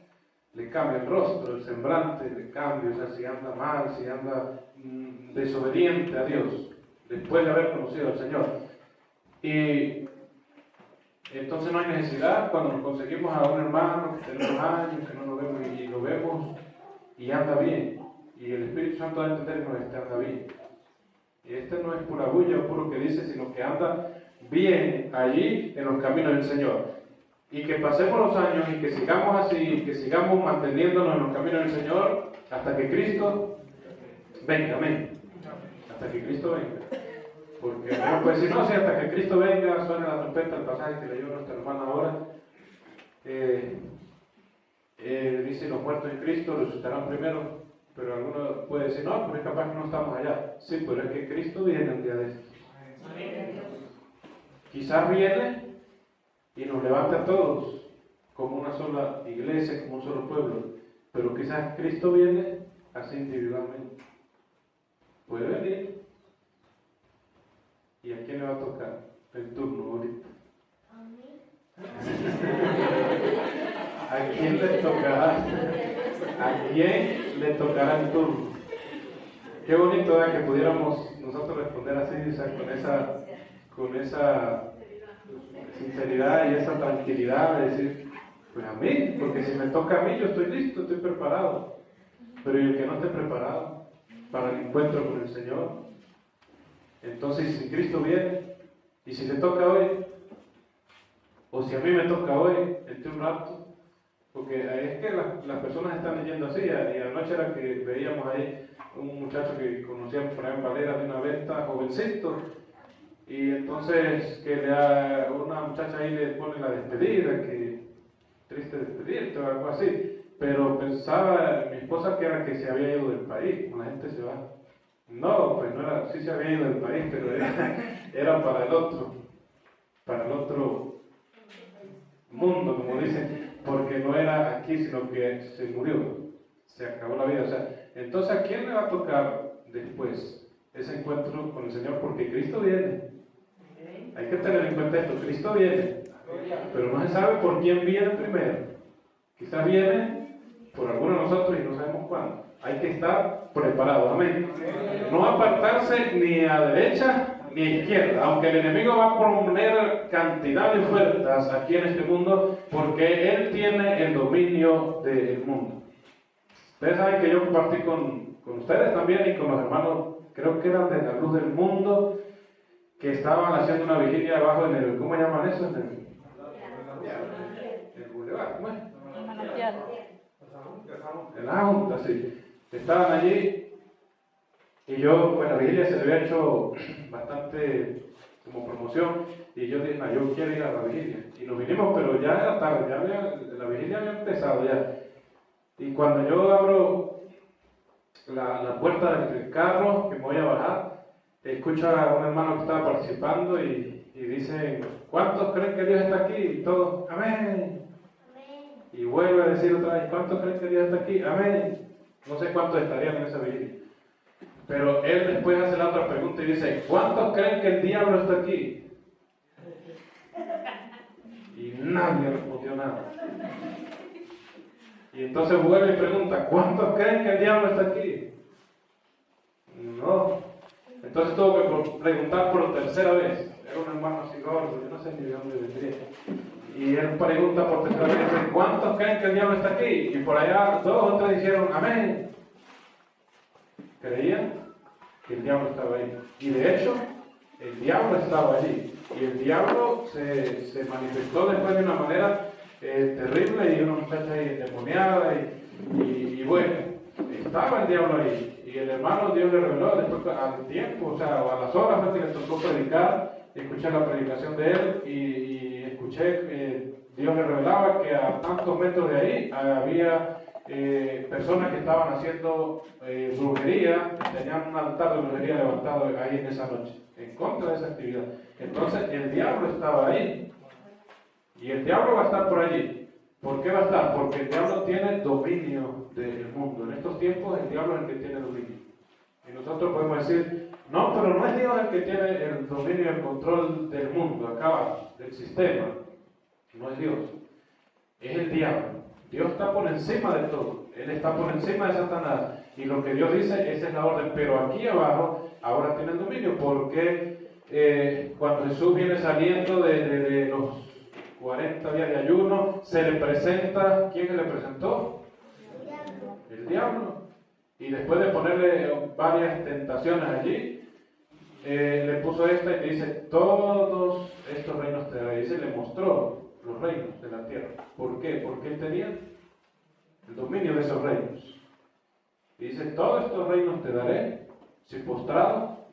le cambia el rostro, el semblante le cambia, o sea, si anda mal, si anda desobediente a Dios, después de haber conocido al Señor. Y entonces no hay necesidad cuando nos conseguimos a un hermano que tenemos años, que no nos vemos y lo vemos y anda bien. Y el Espíritu Santo da a entender que anda bien. Y no es pura bulla o puro que dice, sino que anda bien allí en los caminos del Señor. Y que pasemos los años y que sigamos así, que sigamos manteniéndonos en los caminos del Señor hasta que Cristo venga, amén. Hasta que Cristo venga. Porque uno puede decir, no, si hasta que Cristo venga, suena la trompeta, el pasaje que leyó nuestra hermana ahora, dice, los muertos en Cristo resucitarán primero, pero alguno puede decir, no, pero es capaz que no estamos allá. Sí, pero es que Cristo viene un día de estos. Quizás viene y nos levanta a todos como una sola iglesia, como un solo pueblo, pero quizás Cristo viene así individualmente. Puede venir. ¿Y a quién le va a tocar el turno ahorita? ¿A quién le tocará? ¿A quién le tocará el turno? Qué bonito era que pudiéramos nosotros responder así, o sea, con esa sinceridad y esa tranquilidad de decir, pues a mí, porque si me toca a mí, yo estoy listo, estoy preparado. Pero ¿y el que no esté preparado para el encuentro con el Señor? Entonces, si Cristo viene, y si le toca hoy, o si a mí me toca hoy, entre un rato, porque es que las personas están leyendo así, y anoche era que veíamos ahí un muchacho que conocíamos por ahí en Valera de una venta, jovencito, y entonces que una muchacha ahí le pone la despedida, que triste despedirte o algo así, pero pensaba mi esposa que era que se había ido del país, como la gente se va. No, pues no era, sí se había ido del país, pero era para el otro mundo, como dicen, porque no era aquí, sino que se murió, se acabó la vida. O sea, entonces, ¿a quién le va a tocar después ese encuentro con el Señor? Porque Cristo viene. Hay que tener en cuenta esto, Cristo viene, pero no se sabe por quién viene primero. Quizás viene por alguno de nosotros y no sabemos cuándo. Hay que estar preparados, amén. No apartarse ni a derecha ni a izquierda, aunque el enemigo va a poner cantidad de ofertas aquí en este mundo, porque él tiene el dominio del mundo. Ustedes saben que yo compartí con ustedes también y con los hermanos, creo que eran de la Luz del Mundo, que estaban haciendo una vigilia abajo en el, ¿cómo llaman eso? En el bulevar, ¿cómo es? En la Junta, sí. Estaban allí y yo, pues la vigilia se le había hecho bastante como promoción y yo dije, no, yo quiero ir a la vigilia. Y nos vinimos, pero ya era tarde, la vigilia había empezado ya. Y cuando yo abro la puerta del carro, que me voy a bajar, escucho a un hermano que estaba participando y dice, ¿cuántos creen que Dios está aquí? Y todos, amén. Y vuelve a decir otra vez, ¿cuántos creen que Dios está aquí? Amén. No sé cuántos estarían en esa vigilia. Pero él después hace la otra pregunta y dice, ¿cuántos creen que el diablo está aquí? Y nadie respondió nada. Y entonces vuelve y pregunta, ¿cuántos creen que el diablo está aquí? No. Entonces tuvo que preguntar por tercera vez. Era un hermano así gordo, yo no sé ni de dónde vendría. Y él pregunta por tercera vez, dice, ¿cuántos creen que el diablo está aquí? Y por allá 2 o 3 dijeron, amén. Creían que el diablo estaba ahí. Y de hecho, el diablo estaba allí. Y el diablo se manifestó después de una manera terrible, y una muchacha ahí endemoniada, y bueno, estaba el diablo ahí. Y el hermano, Dios le reveló después al tiempo, o sea, a las horas que le tocó predicar, escuché la predicación de él, y escuché, Dios le revelaba que a tantos metros de ahí había personas que estaban haciendo brujería, tenían un altar de brujería levantado ahí en esa noche, en contra de esa actividad. Entonces el diablo estaba ahí, y el diablo va a estar por allí. ¿Por qué va a estar? Porque el diablo tiene dominio del mundo. En estos tiempos el diablo es el que tiene dominio. Y nosotros podemos decir, no, pero no es Dios el que tiene el dominio y el control del mundo, acá abajo, del sistema. No es Dios, es el diablo. Dios está por encima de todo. Él está por encima de Satanás. Y lo que Dios dice, esa es la orden. Pero aquí abajo, ahora tienen dominio. Porque cuando Jesús viene saliendo de los 40 días de ayuno, se le presenta, ¿quién se le presentó? El diablo. Y después de ponerle varias tentaciones allí, le puso esta y le dice, todos estos reinos te daré. Y se le mostró los reinos de la tierra. ¿Por qué? Porque él tenía el dominio de esos reinos. Y dice, todos estos reinos te daré si postrado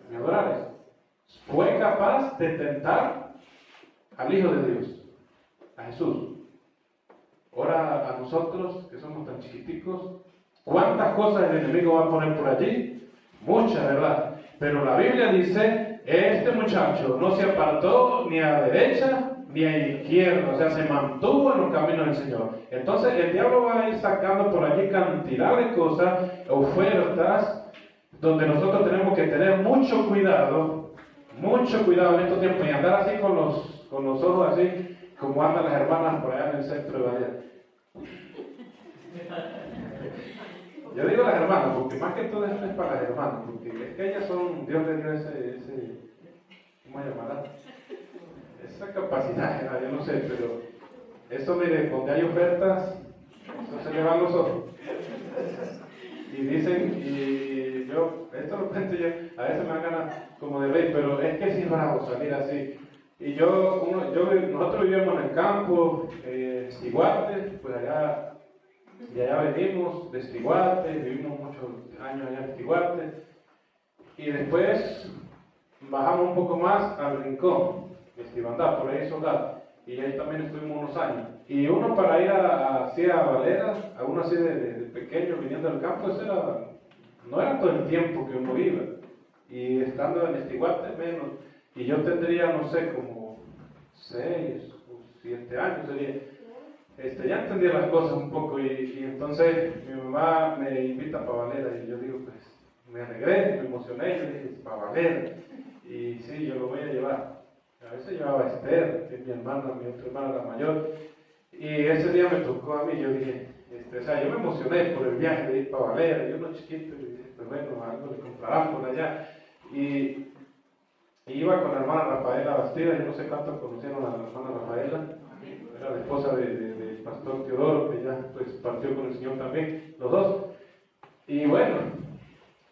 me adorares. Fue capaz de tentar al Hijo de Dios, a Jesús. Ahora a nosotros, que somos tan chiquiticos, ¿cuántas cosas el enemigo va a poner por allí? Muchas, ¿verdad? Pero la Biblia dice, este muchacho no se apartó ni a derecha ni a izquierda, o sea, se mantuvo en los caminos del Señor. Entonces el diablo va a ir sacando por allí cantidad de cosas, ofertas, donde nosotros tenemos que tener mucho cuidado en estos tiempos, y andar así con los ojos así, como andan las hermanas por allá en el centro de Bahía. Yo digo las hermanas, porque más que todo esto es para las hermanas, porque es que ellas son, Dios le dio ese ¿cómo llamará? Esa capacidad, yo no sé, pero eso, mire, donde hay ofertas, eso se le van los ojos. Y dicen, y yo, esto lo cuento yo, a veces me dan ganas como de reír, pero es que es bravo salir así. Y nosotros vivíamos en el campo, Estiguarte, pues allá, de allá venimos, de Estiguarte, vivimos muchos años allá en Estiguarte, y después bajamos un poco más al Rincón, Estibandá, por ahí Soldado, y ahí también estuvimos unos años. Y uno para ir hacia Valera, a uno así de pequeño viniendo del campo, no era todo el tiempo que uno iba, y estando en Estiguarte menos, y yo tendría, no sé, como 6 o 7 años sería. Ya entendía las cosas un poco, y entonces mi mamá me invita para Valera, y yo digo, pues me alegré, me emocioné, yo dije, para Valera, y sí, yo lo voy a llevar. A veces llevaba a Esther, que es mi hermana, mi otra hermana, la mayor, y ese día me tocó a mí. Yo dije, yo me emocioné por el viaje de ir para Valera, yo uno chiquito, y dije, pues bueno, algo le comprarán por allá, y iba con la hermana Rafaela Bastida. Yo no sé cuántos conocieron a la hermana Rafaela, era la esposa del pastor Teodoro, que ya pues partió con el Señor también, los dos. Y bueno,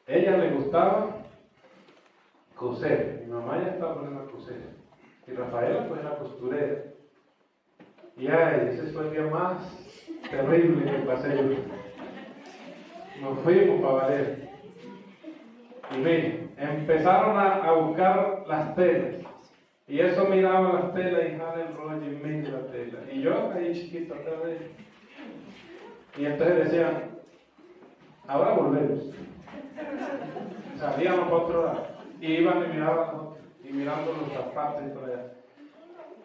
ella le gustaba coser, mi mamá ya estaba poniendo a coser, y Rafaela pues era costurera. Y ese fue el día más terrible que pasé yo. Nos fuimos para Valera. Y miren, empezaron a buscar las telas. Y eso miraba las telas y jale el rollo y mira la tela. Y yo ahí chiquito atrás de ellos. Y entonces decían, ahora volvemos. Salíamos para otro lado. Y iban y miraban y mirando los zapatos y por allá.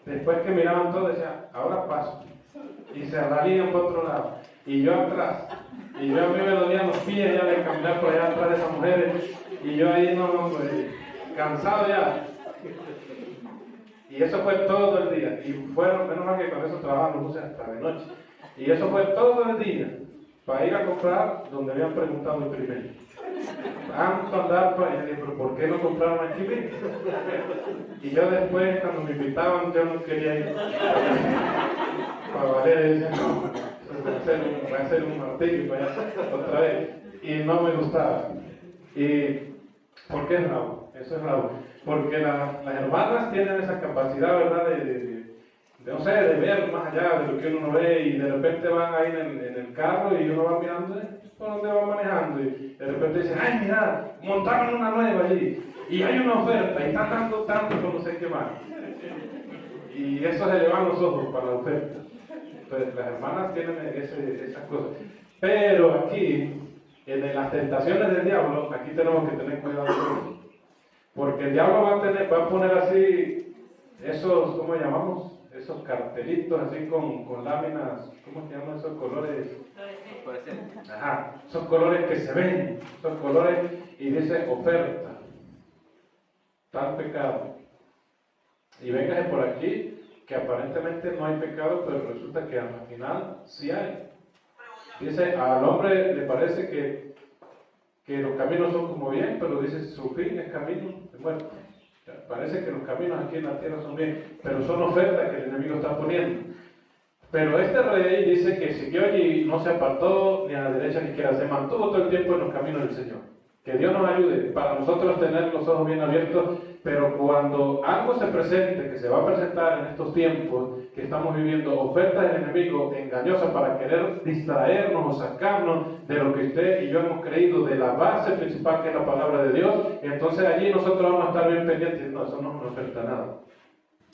Después que miraban todo, decían, ahora paso. Y se salían para otro lado. Y yo atrás. Y yo a mí me dolían los pies ya de caminar por allá atrás de esas mujeres. Y yo ahí pues, cansado ya. Y eso fue todo el día. Y fueron, menos mal que con eso trabajaban los buses hasta de noche. Y eso fue todo el día. Para ir a comprar donde habían preguntado el primero. tanto andar para... Y yo dije, pero ¿por qué no compraron aquí mismo? Y yo después, cuando me invitaban, yo no quería ir. Para valer, decía, no, va a ser un martillo para allá otra vez. Y no me gustaba. ¿Y por qué es bravo? Eso es bravo. Porque las hermanas tienen esa capacidad, ¿verdad? No sé, de ver más allá de lo que uno no ve, y de repente van ahí en el carro y uno va mirando por dónde va manejando, y de repente dicen, ay, mira, montaron una nueva allí y hay una oferta y están dando tanto por no sé qué más. Y eso se le van los ojos para la oferta. Entonces las hermanas tienen esas cosas. Pero aquí, en las tentaciones del diablo, aquí tenemos que tener cuidado con eso. Porque el diablo va a poner así esos, ¿cómo llamamos? Esos cartelitos así con láminas, ¿cómo se llaman esos colores? Ajá, esos colores que se ven, esos colores, y dice oferta, tal pecado. Y véngase por aquí, que aparentemente no hay pecado, pero resulta que al final sí hay. Dice, al hombre le parece que los caminos son como bien, pero dice, su fin es camino de muerte. Parece que los caminos aquí en la tierra son bien, pero son ofertas que el enemigo está poniendo. Pero este rey dice que siguió allí, no se apartó ni a la derecha ni a la izquierda, se mantuvo todo el tiempo en los caminos del Señor. Que Dios nos ayude para nosotros tener los ojos bien abiertos, pero cuando algo se presente, que se va a presentar en estos tiempos que estamos viviendo, ofertas del enemigo engañosas para querer distraernos o sacarnos de lo que usted y yo hemos creído, de la base principal que es la palabra de Dios, entonces allí nosotros vamos a estar bien pendientes. No, eso no nos oferta nada.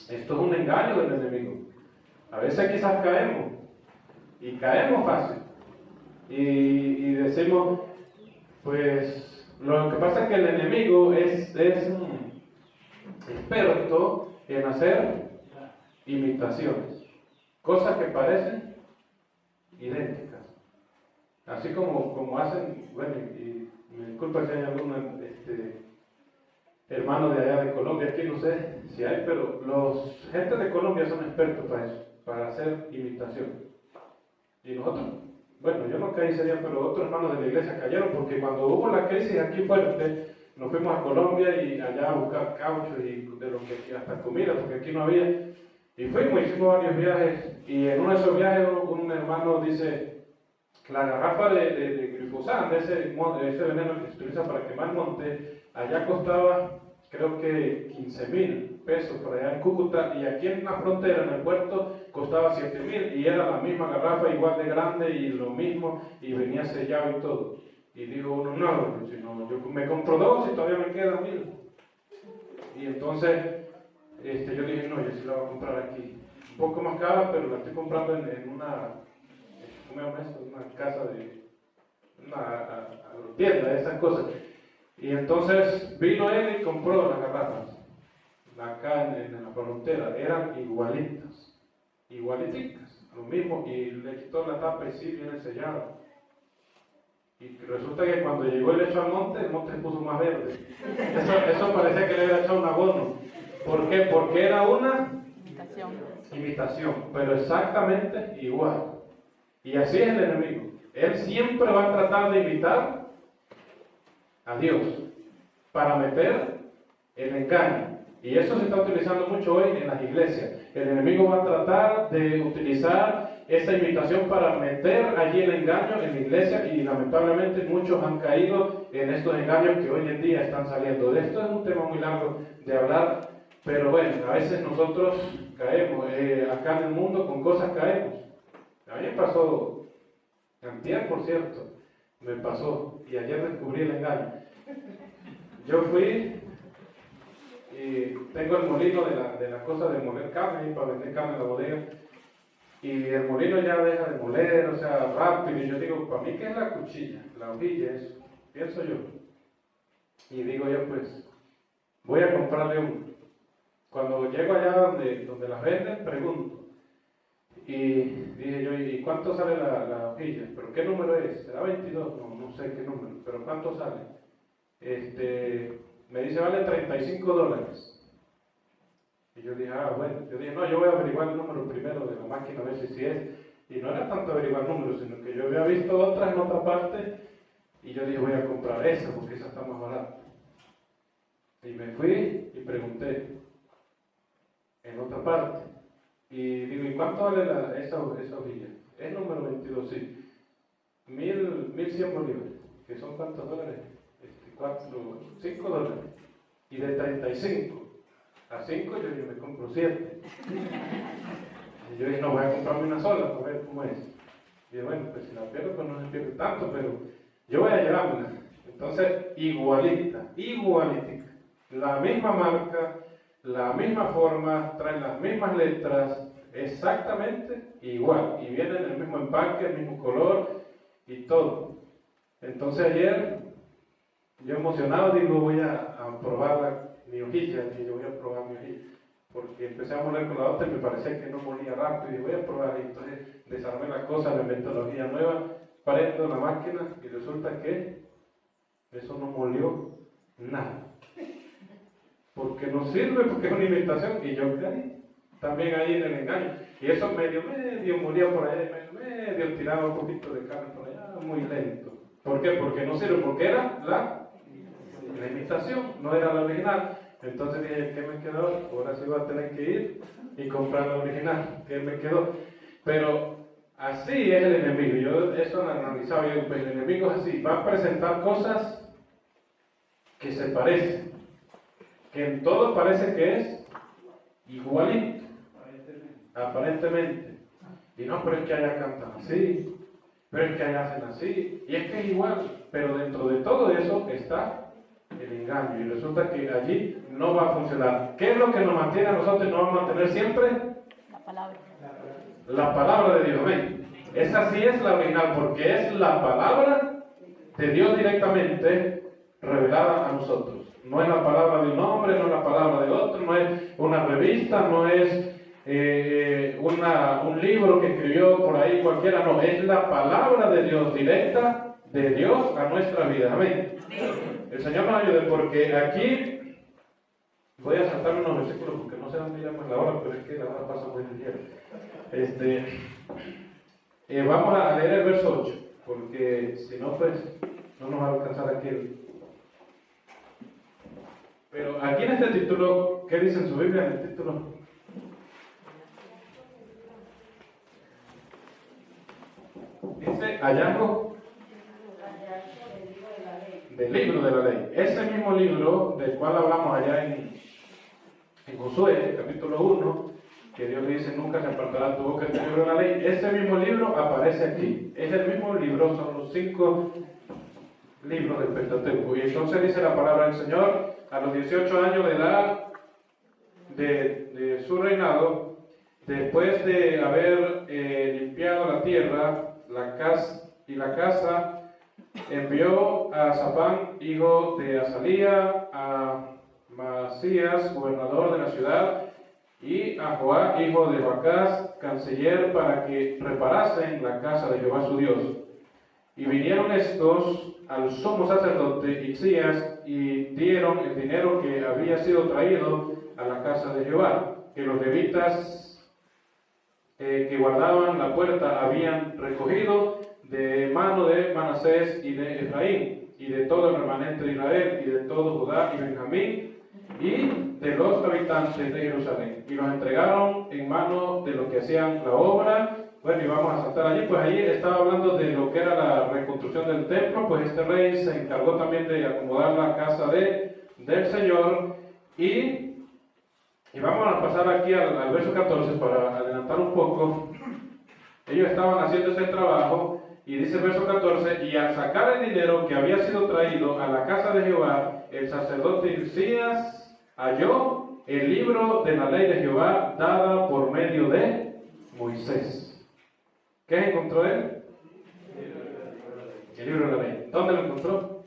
Esto es un engaño del enemigo. A veces quizás caemos, y caemos fácil, y decimos, pues, lo que pasa es que el enemigo es experto en hacer imitaciones, cosas que parecen idénticas, así como hacen, bueno, y me disculpa si hay algún hermano de allá de Colombia, aquí no sé si hay, pero los gente de Colombia son expertos para eso, para hacer imitación. Y nosotros, bueno, yo no caí ese día, pero otros hermanos de la iglesia cayeron, porque cuando hubo la crisis aquí fuerte, nos fuimos a Colombia y allá a buscar caucho y de lo que hasta comida, porque aquí no había. Y fuimos, hicimos varios viajes, y en uno de esos viajes un hermano dice, la garrafa de glifosat, de ese veneno que se utiliza para quemar monte, allá costaba, creo que 15,000 pesos por allá en Cúcuta, y aquí en la frontera, en el puerto, costaba 7,000, y era la misma garrafa, igual de grande, y lo mismo, y venía sellado y todo. Y digo uno, no, yo me compro dos y todavía me quedan 1,000. Y entonces, yo dije, no, yo sí la voy a comprar aquí. Un poco más cara, pero la estoy comprando en una, ¿cómo se llama eso? Una casa de, una tienda, de esas cosas. Y entonces vino él y compró las garrafas. Acá en la frontera, eran igualitas, lo mismo, y le quitó la tapa y sí, viene sellado. Y resulta que cuando llegó el echó al monte, el monte se puso más verde. Eso parecía que le había echado un abono. ¿Por qué? Porque era una imitación, pero exactamente igual. Y así es el enemigo. Él siempre va a tratar de imitar a Dios para meter el engaño. Y eso se está utilizando mucho hoy en las iglesias. El enemigo va a tratar de utilizar esa imitación para meter allí el engaño en la iglesia, y lamentablemente muchos han caído en estos engaños que hoy en día están saliendo. De esto es un tema muy largo de hablar, pero bueno, a veces nosotros caemos, acá en el mundo con cosas caemos. A mí me pasó, antier por cierto, me pasó, y ayer descubrí el engaño. Yo fui y tengo el molino de la cosa de moler carne, para vender carne en la bodega, y el molino ya deja de moler, o sea, rápido, y yo digo, para mí, ¿qué es la cuchilla? La hojilla, eso, pienso yo. Y digo yo, pues, voy a comprarle uno. Cuando llego allá donde las venden, pregunto, y dije yo, ¿y cuánto sale la hojilla? ¿Pero qué número es? ¿Será 22? No sé qué número, pero ¿cuánto sale? Me dice, vale $35. Y yo dije, bueno, no, yo voy a averiguar el número primero de la máquina, a ver si es. Y no era tanto averiguar números, sino que yo había visto otras en otra parte Y yo dije, voy a comprar esa porque esa está más barata. Y me fui y pregunté en otra parte. Y digo, ¿y cuánto vale esa hojilla? Es número 22, sí. 1100 bolívares. ¿Que son cuántos dólares? 5 dólares. Y de 35 a 5 yo me compro 7. Y yo dije, no, voy a comprarme una sola para ver cómo es. Y yo, bueno, pues si la pierdo, pues no se pierde tanto, pero yo voy a llevármela. Entonces, igualita. La misma marca, la misma forma, traen las mismas letras, exactamente igual. Y viene en el mismo empaque, el mismo color y todo. Entonces ayer, yo emocionado, digo, voy a probar mi hojilla, y yo voy a probar mi hojilla. Porque empecé a moler con la otra y me parecía que no molía rápido, y voy a probar. Y entonces desarmé la cosa, me meto la hojilla nueva, prendo la máquina y resulta que eso no molió nada. Porque no sirve, porque es una imitación, y yo caí también ahí en el engaño. Y eso medio molía por allá, medio tiraba un poquito de carne por allá, muy lento. ¿Por qué? Porque no sirve, porque era la imitación, no era la original. Entonces dije, ¿qué me quedó? Ahora sí voy a tener que ir y comprar la original. ¿Qué me quedó? Pero así es el enemigo. Yo eso lo analizaba. Yo, pues el enemigo es así, va a presentar cosas que se parecen, que en todo parece que es igualito, aparentemente. Y no, pero es que allá cantan así, pero es que allá hacen así, y es que es igual, pero dentro de todo eso está el engaño, y resulta que allí no va a funcionar. ¿Qué es lo que nos mantiene a nosotros y nos va a mantener siempre? La palabra. La palabra de Dios, amén. Esa sí es la original, porque es la palabra de Dios directamente revelada a nosotros. No es la palabra de un hombre, no es la palabra de otro, no es una revista, no es un libro que escribió por ahí cualquiera, no, es la palabra de Dios directa de Dios a nuestra vida, amén. El Señor nos ayude, porque aquí voy a saltarme unos versículos porque no sé dónde iremos la hora, pero es que la hora pasa muy ligera. Vamos a leer el verso 8, porque si no, pues no nos va a alcanzar aquí. Pero aquí en este título, ¿qué dice en su Biblia en el título? Dice hallazgo del libro de la ley. Ese mismo libro del cual hablamos allá en Josué, capítulo 1, que Dios dice, nunca se apartará tu boca del libro de la ley. Ese mismo libro aparece aquí. Es el mismo libro, son los 5 libros del Pentateuco. Y entonces dice la palabra del Señor, a los 18 años de edad de su reinado, después de haber limpiado la tierra, la casa, envió a Safán, hijo de Azalía, a Masías, gobernador de la ciudad, y a Joá, hijo de Joacás, canciller, para que reparasen la casa de Jehová su Dios. Y vinieron estos al sumo sacerdote Hilcías y dieron el dinero que había sido traído a la casa de Jehová, que los levitas que guardaban la puerta habían recogido de mano de Manasés y de Efraín, y de todo el remanente de Israel, y de todo Judá y Benjamín, y de los habitantes de Jerusalén, y los entregaron en mano de los que hacían la obra. Bueno, y vamos a saltar allí, pues allí estaba hablando de lo que era la reconstrucción del templo. Pues este rey se encargó también de acomodar la casa del Señor, y vamos a pasar aquí al verso 14 para adelantar un poco. Ellos estaban haciendo ese trabajo, y dice el verso 14, y al sacar el dinero que había sido traído a la casa de Jehová, el sacerdote Hilcías halló el libro de la ley de Jehová dada por medio de Moisés. ¿Qué encontró él? El libro de la ley. ¿Dónde lo encontró?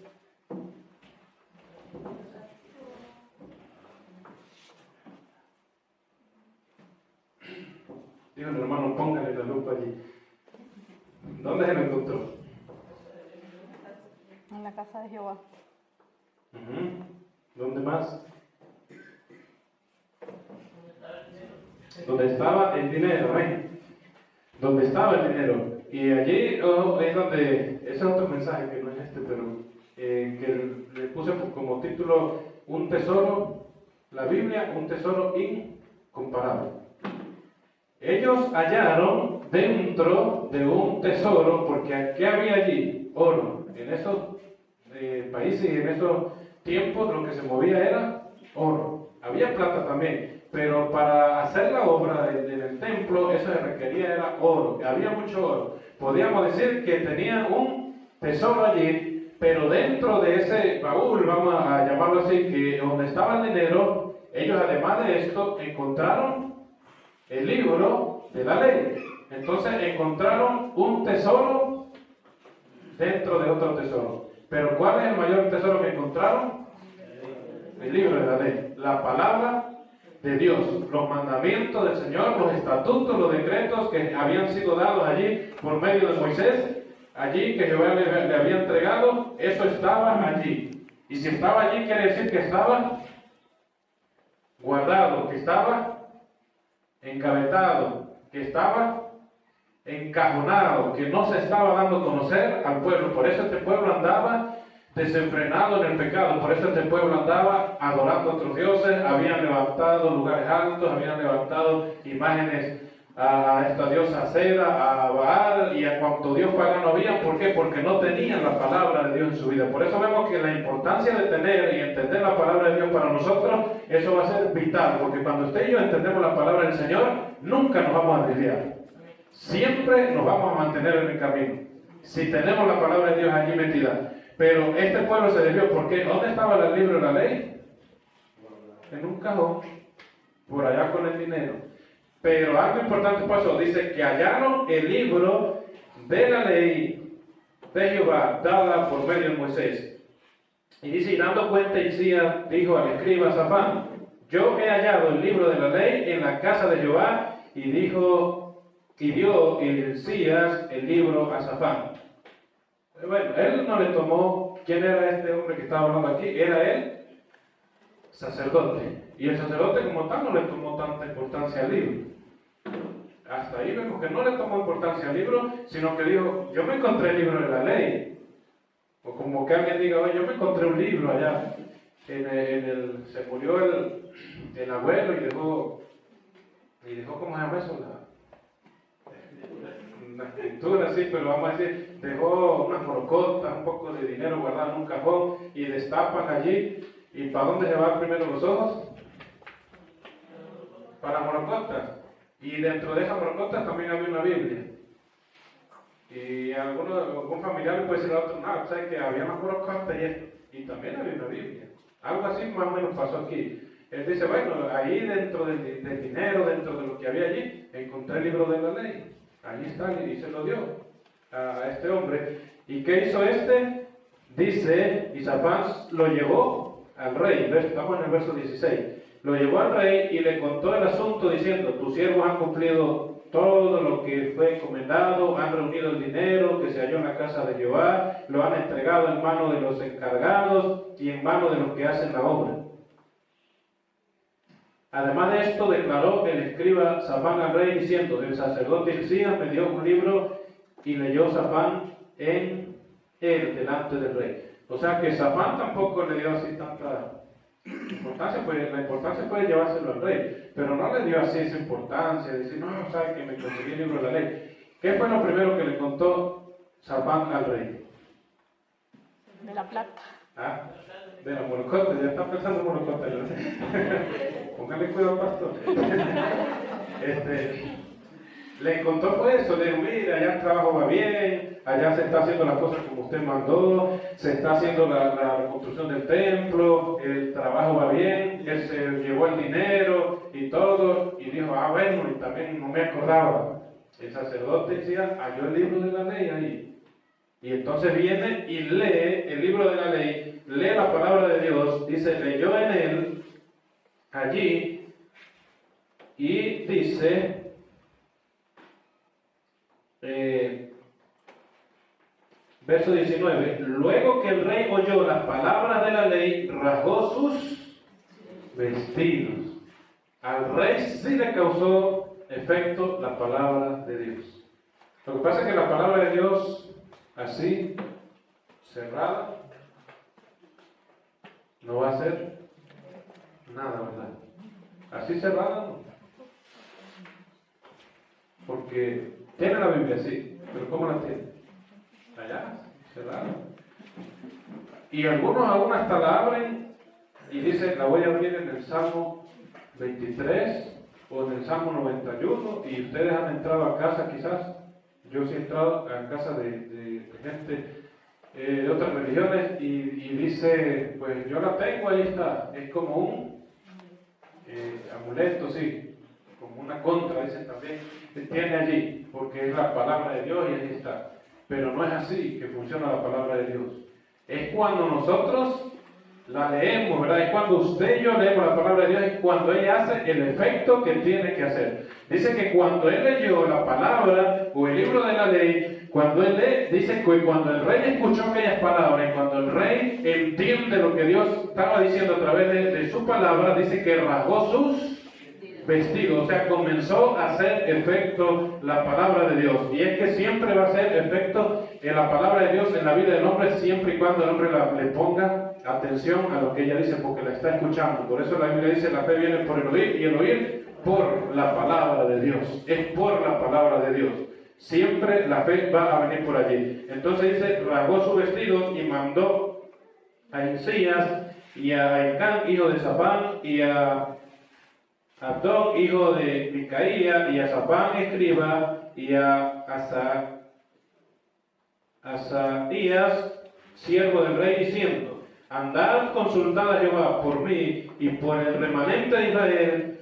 Dijo el hermano, póngale la lupa allí. ¿Dónde se lo encontró? En la casa de Jehová. ¿Dónde más? Donde estaba el dinero, ¿ven? Donde estaba el dinero. Y allí es donde ese es otro mensaje que no es este, pero que le puse como título un tesoro, la Biblia, un tesoro incomparable. Ellos hallaron dentro de un tesoro, porque ¿qué había allí? Oro. En esos países y en esos tiempos lo que se movía era oro. Había plata también, pero para hacer la obra del templo, eso se requería era oro. Había mucho oro. Podríamos decir que tenían un tesoro allí, pero dentro de ese baúl, vamos a llamarlo así, que donde estaba el dinero, ellos además de esto encontraron el libro de la ley. Entonces encontraron un tesoro dentro de otro tesoro. Pero ¿cuál es el mayor tesoro que encontraron? El libro de la ley, la palabra de Dios, los mandamientos del Señor, los estatutos, los decretos que habían sido dados allí por medio de Moisés, allí que Jehová le había entregado, eso estaba allí. Y si estaba allí, quiere decir que estaba guardado, que estaba engavetado, que estaba encajonado, que no se estaba dando a conocer al pueblo. Por eso este pueblo andaba desenfrenado en el pecado, por eso este pueblo andaba adorando a otros dioses, habían levantado lugares altos, habían levantado imágenes a esta diosa Cera, a Baal y a cuanto dios pagano había. ¿Por qué? Porque no tenían la palabra de Dios en su vida. Por eso vemos que la importancia de tener y entender la palabra de Dios para nosotros, eso va a ser vital, porque cuando usted y yo entendemos la palabra del Señor, nunca nos vamos a desviar. Siempre nos vamos a mantener en el camino, si tenemos la palabra de Dios allí metida. Pero este pueblo se desvió. ¿Por qué? ¿Dónde estaba el libro de la ley? En un cajón, por allá con el dinero. Pero algo importante pasó. Dice que hallaron el libro de la ley de Jehová, dada por medio de Moisés. Y dice, y dando cuenta, Isías dijo al escriba Safán: yo he hallado el libro de la ley en la casa de Jehová. Y dio Isías el libro a Safán. Bueno, él no le tomó. ¿Quién era este hombre que estaba hablando aquí? Era él, sacerdote. Y el sacerdote como tal no le tomó tanta importancia al libro. Hasta ahí vemos que no le tomó importancia al libro, sino que dijo, yo me encontré el libro de la ley. O como que alguien diga, oye, yo me encontré un libro allá. Se murió el abuelo y dejó, ¿cómo se llama eso? Una escritura así, pero vamos a decir, dejó unas morocotas, un poco de dinero guardado en un cajón y destapan allí. ¿Y para dónde se van primero los ojos? Para las morocotas. Y dentro de esas morocotas también había una Biblia. Y algún familiar le puede decir al otro, no, ¿sabes que había unas morocotas y también había una Biblia? Algo así más o menos pasó aquí. Él dice, bueno, ahí dentro del dinero, dentro de lo que había allí, encontré el libro de la ley. Allí está, y se lo dio a este hombre. ¿Y qué hizo este? Dice, y Safán lo llevó al rey. Estamos en el verso 16. Lo llevó al rey y le contó el asunto diciendo, tus siervos han cumplido todo lo que fue encomendado, han reunido el dinero que se halló en la casa de Jehová, lo han entregado en mano de los encargados y en mano de los que hacen la obra. Además de esto, declaró el escriba Safán al rey diciendo, el sacerdote Hilcías me dio un libro y leyó Safán en él delante del rey. O sea que Safán tampoco le dio así tanta importancia, pues la importancia puede llevárselo al rey, pero no le dio así esa importancia, decir, no, sabe que me conseguí el libro de la ley. ¿Qué fue lo primero que le contó Safán al rey? De la plata. Ah, de la morocota, ya está pensando en morocota. Póngale cuidado, pastor. Le contó pues eso, le dijo, mira, allá el trabajo va bien, allá se está haciendo las cosas como usted mandó, se está haciendo la reconstrucción del templo, el trabajo va bien, él se llevó el dinero y todo, y dijo, bueno, y también no me acordaba. El sacerdote decía, halló el libro de la ley ahí. Y entonces viene y lee el libro de la ley, lee la palabra de Dios, dice, leyó en él, allí, y dice, verso 19, luego que el rey oyó las palabras de la ley, rasgó sus vestidos. Al rey sí le causó efecto la palabra de Dios. Lo que pasa es que la palabra de Dios así cerrada, no va a hacer nada, ¿verdad? Así cerrada no. Porque tiene la Biblia así, pero ¿cómo la tiene? Allá, cerrada. Y algunos aún hasta la abren y dicen, la voy a abrir en el Salmo 23 o en el Salmo 91, y ustedes han entrado a casa quizás, yo sí he entrado a casa de gente de otras religiones y dice, pues yo la tengo, ahí está, es como un amuleto, sí, como una contra, dicen también, tiene allí, porque es la palabra de Dios y ahí está. Pero no es así que funciona la palabra de Dios. Es cuando nosotros la leemos, ¿verdad? Es cuando usted y yo leemos la palabra de Dios, es cuando ella hace el efecto que tiene que hacer. Dice que cuando él leyó la palabra o el libro de la ley, cuando él lee, dice que cuando el rey escuchó aquellas palabras y cuando el rey entiende lo que Dios estaba diciendo a través de su palabra, dice que rasgó sus vestidos, o sea, comenzó a hacer efecto la palabra de Dios. Y es que siempre va a hacer efecto en la palabra de Dios en la vida del hombre, siempre y cuando el hombre le ponga atención a lo que ella dice, porque la está escuchando. Por eso la Biblia dice, la fe viene por el oír y el oír por la palabra de Dios. Es por la palabra de Dios. Siempre la fe va a venir por allí. Entonces dice, rasgó sus vestidos y mandó a Hilcías y a Elcán, hijo de Safán, y a Abdón, hijo de Micaía, y a Safán, escriba, y a Asaías, siervo del rey, diciendo, andad, consultad a Jehová por mí y por el remanente de Israel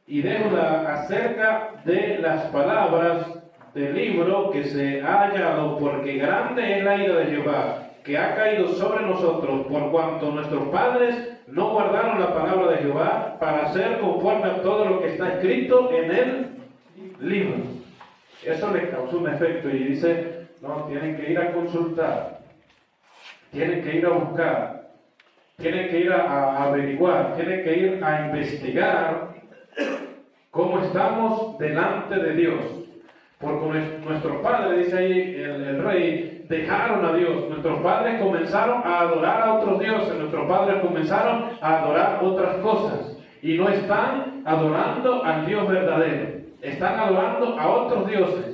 y de Judá acerca de las palabras del libro que se ha hallado, porque grande es la ira de Jehová que ha caído sobre nosotros, por cuanto nuestros padres no guardaron la palabra de Jehová para hacer conforme a todo lo que está escrito en el libro. Eso le causó un efecto y dice, no, tienen que ir a consultar, tienen que ir a buscar, tienen que ir a averiguar, tienen que ir a investigar cómo estamos delante de Dios. Porque nuestros padres, dice ahí el rey, dejaron a Dios. Nuestros padres comenzaron a adorar a otros dioses. Nuestros padres comenzaron a adorar otras cosas. Y no están adorando al Dios verdadero. Están adorando a otros dioses.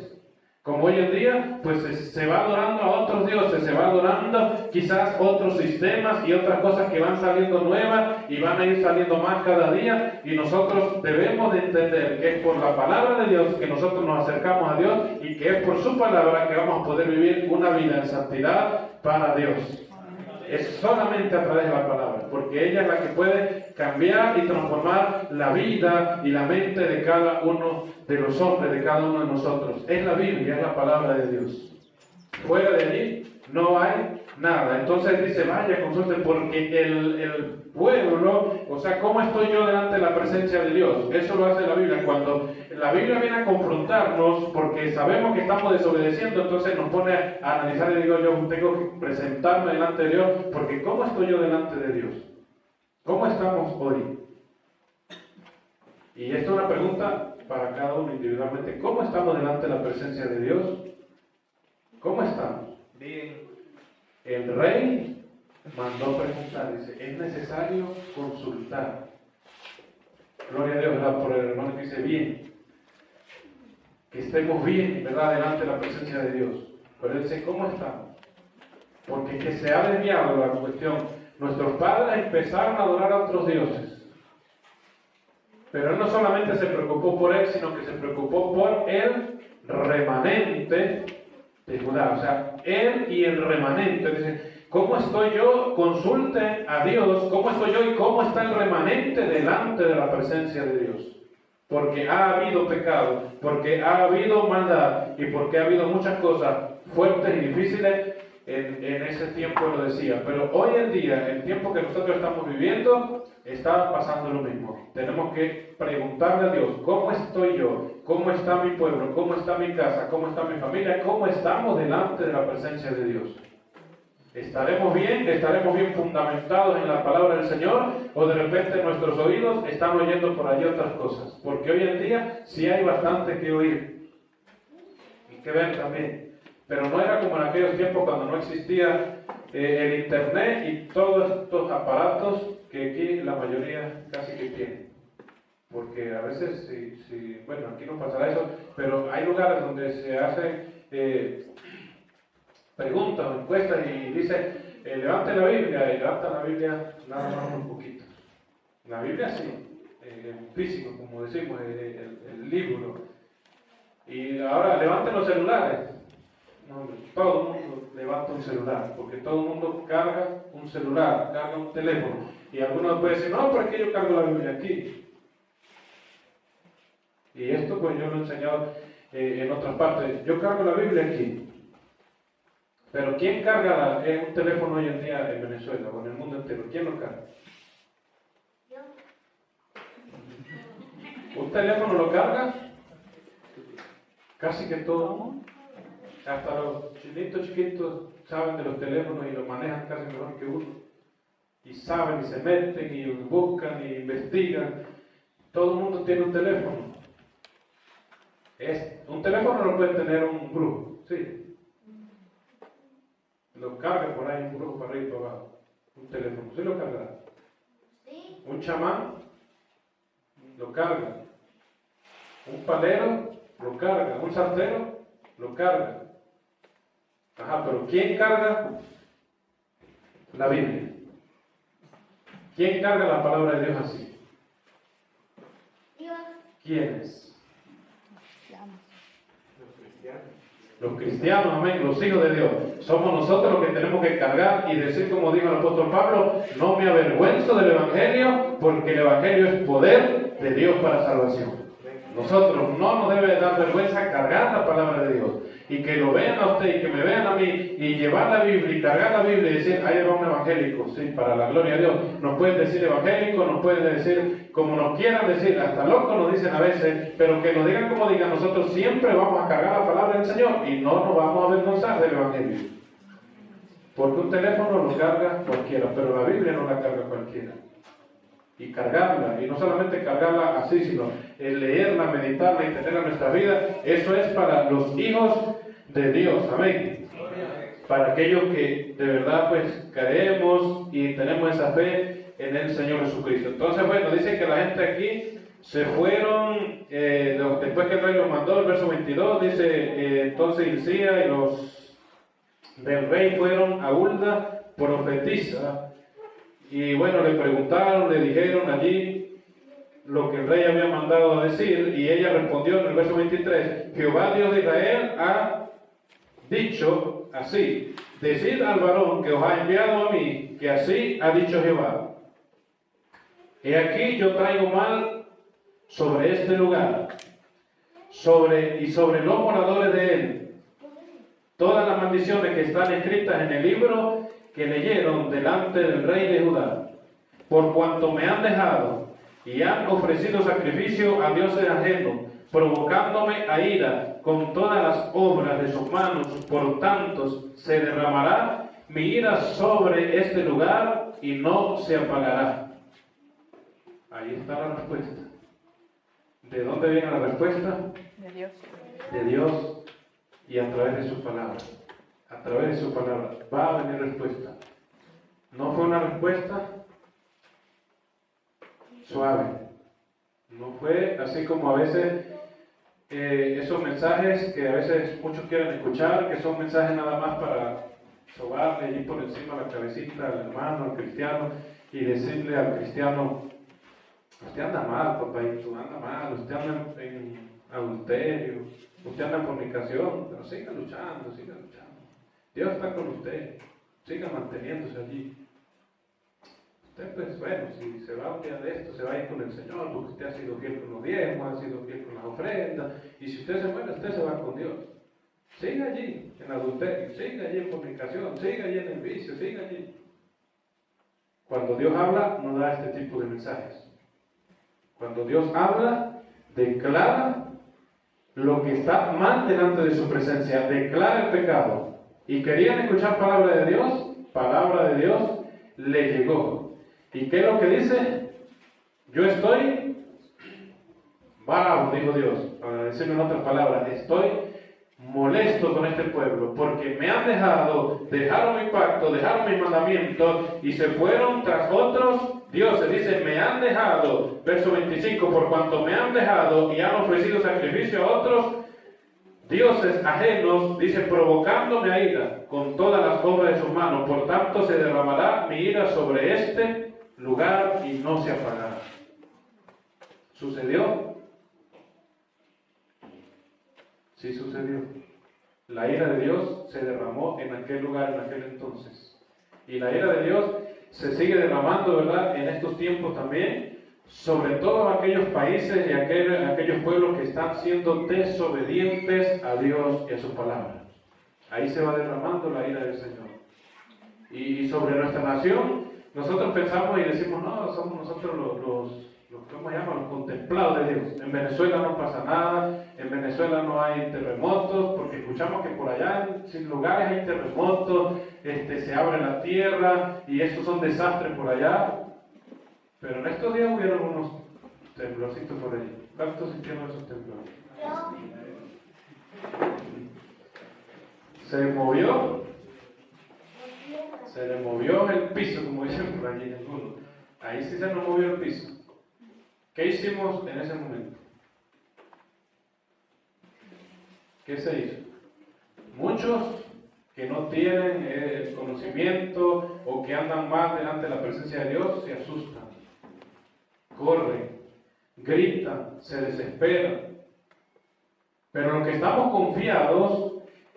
Como hoy en día, pues se va adorando a otros dioses, se va adorando quizás otros sistemas y otras cosas que van saliendo nuevas y van a ir saliendo más cada día, y nosotros debemos de entender que es por la palabra de Dios que nosotros nos acercamos a Dios y que es por su palabra que vamos a poder vivir una vida en santidad para Dios. Es solamente a través de la palabra, porque ella es la que puede cambiar y transformar la vida y la mente de cada uno de los hombres, de cada uno de nosotros. Es la Biblia, es la palabra de Dios. Fuera de allí no hay nada. Entonces dice, vaya, consulten, porque el pueblo, o sea, ¿cómo estoy yo delante de la presencia de Dios? Eso lo hace la Biblia. Cuando la Biblia viene a confrontarnos, porque sabemos que estamos desobedeciendo, entonces nos pone a analizar y digo, yo tengo que presentarme delante de Dios, porque ¿cómo estoy yo delante de Dios? ¿Cómo estamos hoy? Y esto es una pregunta para cada uno individualmente. ¿Cómo estamos delante de la presencia de Dios? ¿Cómo estamos? Bien. El rey mandó preguntar, dice, es necesario consultar. Gloria a Dios, ¿verdad? Por el hermano que dice bien. Que estemos bien, ¿verdad? Delante de la presencia de Dios. Pero él dice, ¿cómo estamos? Porque que se ha desviado la cuestión. Nuestros padres empezaron a adorar a otros dioses. Pero él no solamente se preocupó por él, sino que se preocupó por el remanente de Judá. O sea, él y el remanente. Dice, ¿cómo estoy yo? Consulten a Dios. ¿Cómo estoy yo y cómo está el remanente delante de la presencia de Dios? Porque ha habido pecado, porque ha habido maldad y porque ha habido muchas cosas fuertes y difíciles en ese tiempo, lo decía. Pero hoy en día, el tiempo que nosotros estamos viviendo, está pasando lo mismo. Tenemos que preguntarle a Dios, ¿cómo estoy yo? ¿Cómo está mi pueblo? ¿Cómo está mi casa? ¿Cómo está mi familia? ¿Cómo estamos delante de la presencia de Dios? ¿Estaremos bien fundamentados en la palabra del Señor? ¿O de repente nuestros oídos están oyendo por allí otras cosas? Porque hoy en día sí hay bastante que oír y que ver también. Pero no era como en aquellos tiempos cuando no existía el internet y todos estos aparatos que aquí la mayoría casi que tiene. Porque a veces, bueno, aquí no pasará eso, pero hay lugares donde se hacen preguntas o encuestas y dice, levante la Biblia, y levanta la Biblia nada más un poquito. La Biblia sí, físico, como decimos, el libro. Y ahora levanten los celulares. No, todo el mundo levanta un celular, porque todo el mundo carga un celular, carga un teléfono. Y algunos pueden decir, no, ¿por qué yo cargo la Biblia aquí? Y esto pues yo lo he enseñado en otras partes. Yo cargo la Biblia aquí. Pero ¿quién carga un teléfono hoy en día en Venezuela o en el mundo entero? ¿Quién lo carga? ¿Un teléfono lo carga? Casi que todo. Hasta los chinitos chiquitos saben de los teléfonos y los manejan casi mejor que uno. Y saben y se meten y buscan y investigan. Todo el mundo tiene un teléfono. Un teléfono no puede tener un brujo, sí. Lo carga por ahí un brujo para arriba y para abajo. Un teléfono, ¿sí lo cargará? Sí. Un chamán lo carga. Un palero lo carga. Un sartero lo carga. Ajá, pero ¿quién carga la Biblia? ¿Quién carga la palabra de Dios así? Dios. ¿Quiénes? Los cristianos, amén, los hijos de Dios. Somos nosotros los que tenemos que cargar y decir como dijo el apóstol Pablo, no me avergüenzo del Evangelio, porque el Evangelio es poder de Dios para salvación. Nosotros no nos debe dar vergüenza cargar la palabra de Dios. Y que lo vean a usted y que me vean a mí y llevar la Biblia y cargar la Biblia y decir, ahí va un evangélico, sí, para la gloria de Dios. Nos pueden decir evangélico, nos pueden decir como nos quieran decir, hasta locos nos dicen a veces, pero que nos digan como digan, nosotros siempre vamos a cargar la palabra del Señor y no nos vamos a avergonzar del evangelio. Porque un teléfono lo carga cualquiera, pero la Biblia no la carga cualquiera. Y cargarla, y no solamente cargarla así, sino el leerla, meditarla y tenerla en nuestra vida, eso es para los hijos de Dios, amén. Para aquellos que de verdad pues creemos y tenemos esa fe en el Señor Jesucristo. Entonces, bueno, dice que la gente aquí se fueron, después que el rey los mandó, el verso 22, dice, entonces Hilcía y los del rey fueron a Hulda, profetisa. Y bueno, le preguntaron, le dijeron allí lo que el rey había mandado a decir, y ella respondió en el verso 23, Jehová Dios de Israel ha dicho así, decid al varón que os ha enviado a mí, que así ha dicho Jehová. He aquí yo traigo mal sobre este lugar, sobre los moradores de él, todas las maldiciones que están escritas en el libro que leyeron delante del rey de Judá, por cuanto me han dejado y han ofrecido sacrificio a dioses ajenos, provocándome a ira con todas las obras de sus manos, por tanto se derramará mi ira sobre este lugar y no se apagará. Ahí está la respuesta. ¿De dónde viene la respuesta? De Dios. De Dios y a través de su palabra. A través de su palabra va a venir respuesta. No fue una respuesta suave. No fue así como a veces esos mensajes que a veces muchos quieren escuchar, que son mensajes nada más para sobarle allí por encima la cabecita al hermano, al cristiano, y decirle al cristiano, usted anda mal, papadito, anda mal, usted anda en adulterio, usted anda en fornicación, pero siga luchando, siga luchando. Dios está con usted, siga manteniéndose allí. Usted, pues bueno, si se va un día de esto, se va a ir con el Señor, porque usted ha sido fiel con los diezmos, ha sido fiel con las ofrendas, y si usted se muere, usted se va con Dios. Siga allí en adulterio, siga allí en fornicación, siga allí en el vicio, siga allí. Cuando Dios habla, no da este tipo de mensajes. Cuando Dios habla, declara lo que está mal delante de su presencia, declara el pecado. Y querían escuchar palabra de Dios le llegó. ¿Y qué es lo que dice? Yo estoy bravo, dijo Dios, para decirlo en otras palabras, estoy molesto con este pueblo, porque me han dejado, dejaron mi pacto, dejaron mis mandamientos y se fueron tras otros dioses. Dice, me han dejado, verso 25, por cuanto me han dejado y han ofrecido sacrificio a otros dioses ajenos, dice, provocándome a ira con todas las obras de sus manos. Por tanto, se derramará mi ira sobre este lugar y no se apagará. ¿Sucedió? Sí sucedió. La ira de Dios se derramó en aquel lugar, en aquel entonces. Y la ira de Dios se sigue derramando, ¿verdad?, en estos tiempos también, sobre todos aquellos países y aquellos pueblos que están siendo desobedientes a Dios y a su palabra. Ahí se va derramando la ira del Señor. Y sobre nuestra nación, nosotros pensamos y decimos, no, somos nosotros ¿cómo se llama? Los contemplados de Dios. En Venezuela no pasa nada, en Venezuela no hay terremotos, porque escuchamos que por allá en lugares hay terremotos, se abre la tierra y esos son desastres por allá. Pero en estos días hubieron unos temblorcitos por ahí. ¿Cuántos sintieron esos temblores? Se movió, se le movió el piso, como dicen por allí en el mundo. Ahí sí se nos movió el piso. ¿Qué hicimos en ese momento? ¿Qué se hizo? Muchos que no tienen el conocimiento o que andan mal delante de la presencia de Dios se asustan, corren, gritan, se desesperan. Pero los que estamos confiados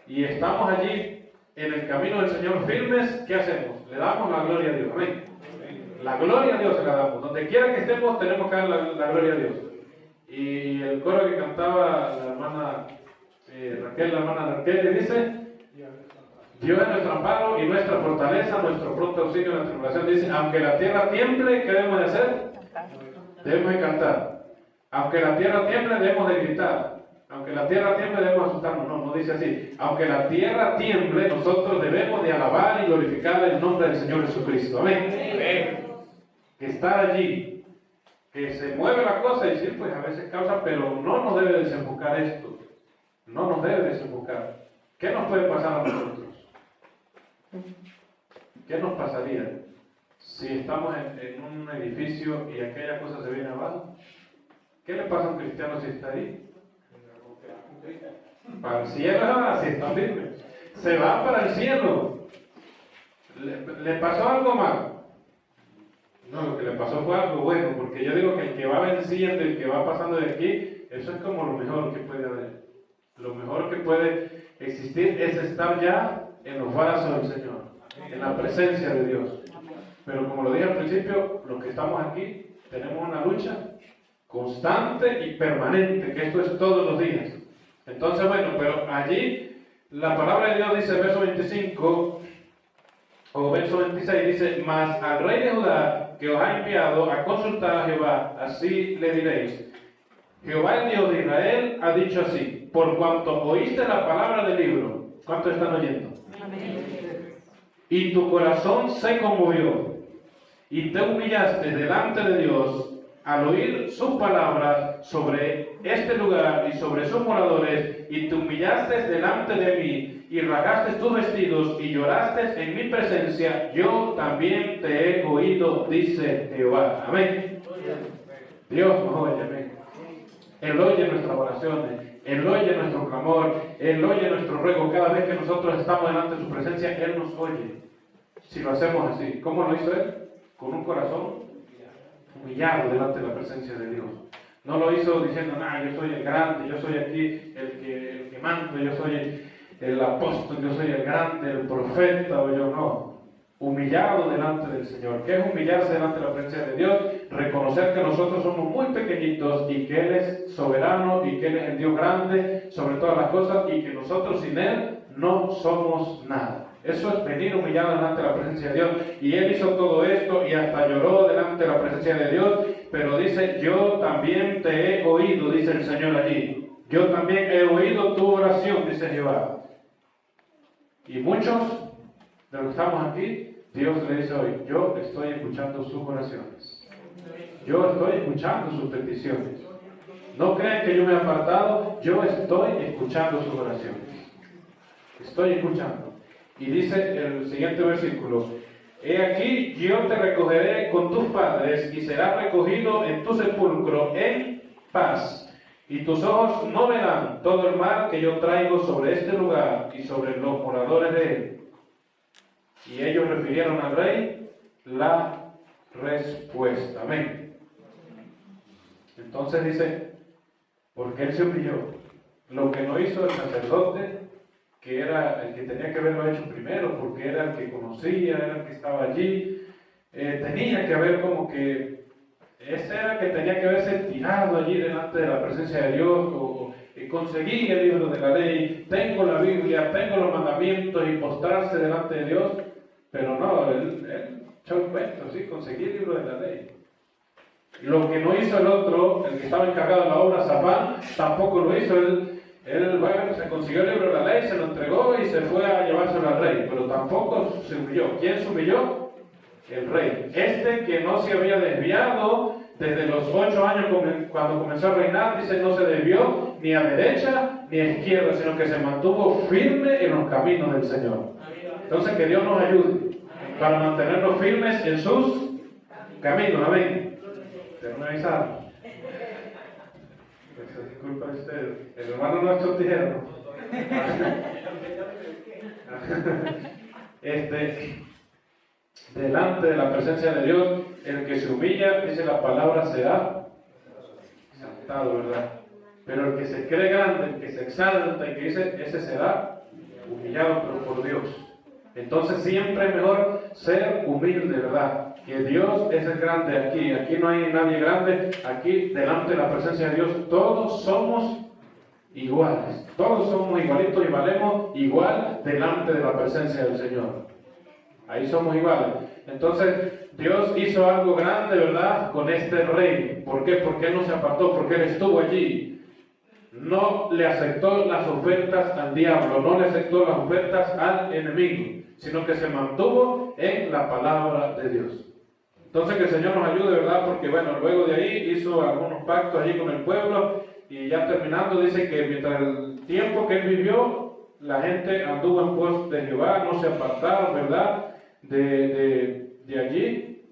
y estamos allí en el camino del Señor firmes, ¿qué hacemos? Le damos la gloria a Dios. Amén. La gloria a Dios se la damos. Donde quiera que estemos tenemos que dar la gloria a Dios. Y el coro que cantaba la hermana Raquel, la hermana Raquel, dice, Dios es nuestro amparo y nuestra fortaleza, nuestro pronto auxilio en la tribulación. Dice, aunque la tierra tiemble, ¿qué debemos de hacer? Debemos de cantar. Aunque la tierra tiemble, debemos de gritar. Aunque la tierra tiemble, debemos asustarnos. No dice así. Aunque la tierra tiemble, nosotros debemos de alabar y glorificar el nombre del Señor Jesucristo. Amén. Amén. Que estar allí, que se mueve la cosa y decir, pues a veces causa, pero no nos debe desenfocar esto. No nos debe desenfocar. ¿Qué nos puede pasar a nosotros? ¿Qué nos pasaría si estamos en un edificio y aquella cosa se viene abajo? ¿Qué le pasa a un cristiano si está ahí? Para el cielo, si está firme. Se va para el cielo. ¿Le pasó algo malo? No, lo que le pasó fue algo bueno, porque yo digo que el que va venciendo, el que va pasando de aquí, eso es como lo mejor que puede haber. Lo mejor que puede existir es estar ya en los brazos del Señor, en la presencia de Dios. Pero como lo dije al principio, los que estamos aquí tenemos una lucha constante y permanente, que esto es todos los días. Entonces, bueno, pero allí la palabra de Dios dice, verso 25 o verso 26, dice, mas al rey de Judá que os ha enviado a consultar a Jehová, así le diréis, Jehová el Dios de Israel ha dicho así, por cuanto oíste la palabra del libro. ¿Cuántos están oyendo? Amén. Y tu corazón se conmovió y te humillaste delante de Dios al oír sus palabras sobre este lugar y sobre sus moradores, y te humillaste delante de mí y rasgaste tus vestidos y lloraste en mi presencia, yo también te he oído, dice Jehová. Amén. Dios nos oye, amén. Él oye nuestras oraciones, Él oye nuestro clamor, Él oye nuestro ruego. Cada vez que nosotros estamos delante de su presencia, Él nos oye. Si lo hacemos así, ¿cómo lo hizo Él? Con un corazón humillado delante de la presencia de Dios. No lo hizo diciendo, yo soy el grande, yo soy aquí el que mando, yo soy el apóstol, yo soy el grande, el profeta, o yo no. Humillado delante del Señor. ¿Qué es humillarse delante de la presencia de Dios? Reconocer que nosotros somos muy pequeñitos y que Él es soberano y que Él es el Dios grande sobre todas las cosas y que nosotros sin Él no somos nada. Eso es venir humillado delante de la presencia de Dios. Y Él hizo todo esto y hasta lloró delante de la presencia de Dios. Pero dice, yo también te he oído, dice el Señor allí. Yo también he oído tu oración, dice Jehová. Y muchos de los que estamos aquí, Dios le dice hoy, yo estoy escuchando sus oraciones. Yo estoy escuchando sus peticiones. No crean que yo me he apartado, yo estoy escuchando sus oraciones. Estoy escuchando. Y dice el siguiente versículo: He aquí, yo te recogeré con tus padres y serás recogido en tu sepulcro en paz. Y tus ojos no verán todo el mal que yo traigo sobre este lugar y sobre los moradores de él. Y ellos refirieron al rey la respuesta. Amén. Entonces dice, porque él se humilló. Lo que no hizo el sacerdote, que era el que tenía que haberlo hecho primero, porque era el que conocía, era el que estaba allí, tenía que haber como que, ese era el que tenía que haberse tirado allí delante de la presencia de Dios, o conseguí el libro de la ley, tengo la Biblia, tengo los mandamientos, y postrarse delante de Dios. Pero no, él echó el cuento, sí, conseguí el libro de la ley. Lo que no hizo el otro, el que estaba encargado de la obra, Safán, tampoco lo hizo. Él bueno, se consiguió el libro de la ley, se lo entregó y se fue a llevárselo al rey, pero tampoco se humilló. ¿Quién se humilló? El rey. Este que no se había desviado desde los 8 años cuando comenzó a reinar, dice, no se desvió ni a derecha ni a izquierda, sino que se mantuvo firme en los caminos del Señor. Entonces que Dios nos ayude para mantenernos firmes en sus caminos. Amén. Pero me avisaron. Disculpa ustedes, el hermano nuestro tierno. Delante de la presencia de Dios, el que se humilla, dice la palabra, será exaltado, ¿verdad? Pero el que se cree grande, el que se exalta y que dice, ese será humillado, pero por Dios. Entonces siempre es mejor ser humilde, ¿verdad? Que Dios es el grande aquí. Aquí no hay nadie grande. Aquí, delante de la presencia de Dios, todos somos iguales. Todos somos igualitos y valemos igual delante de la presencia del Señor. Ahí somos iguales. Entonces, Dios hizo algo grande, ¿verdad? Con este rey. ¿Por qué? Porque Él no se apartó, porque Él estuvo allí. No le aceptó las ofertas al diablo, no le aceptó las ofertas al enemigo, sino que se mantuvo en la palabra de Dios. Entonces que el Señor nos ayude, ¿verdad? Porque bueno, luego de ahí hizo algunos pactos allí con el pueblo, y ya terminando dice que mientras el tiempo que él vivió, la gente anduvo en pos de Jehová, no se apartaron, ¿verdad? De allí,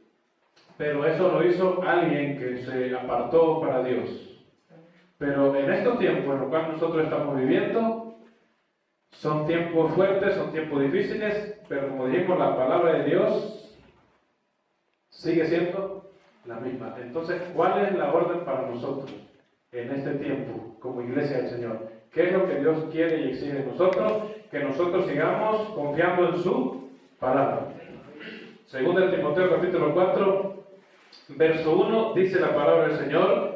pero eso lo hizo alguien que se apartó para Dios. Pero en estos tiempos en los cuales nosotros estamos viviendo, son tiempos fuertes, son tiempos difíciles, pero como dijimos, la palabra de Dios sigue siendo la misma. Entonces, ¿cuál es la orden para nosotros en este tiempo como iglesia del Señor? ¿Qué es lo que Dios quiere y exige de nosotros? Que nosotros sigamos confiando en su palabra. Segunda de Timoteo capítulo 4, verso 1, dice la palabra del Señor.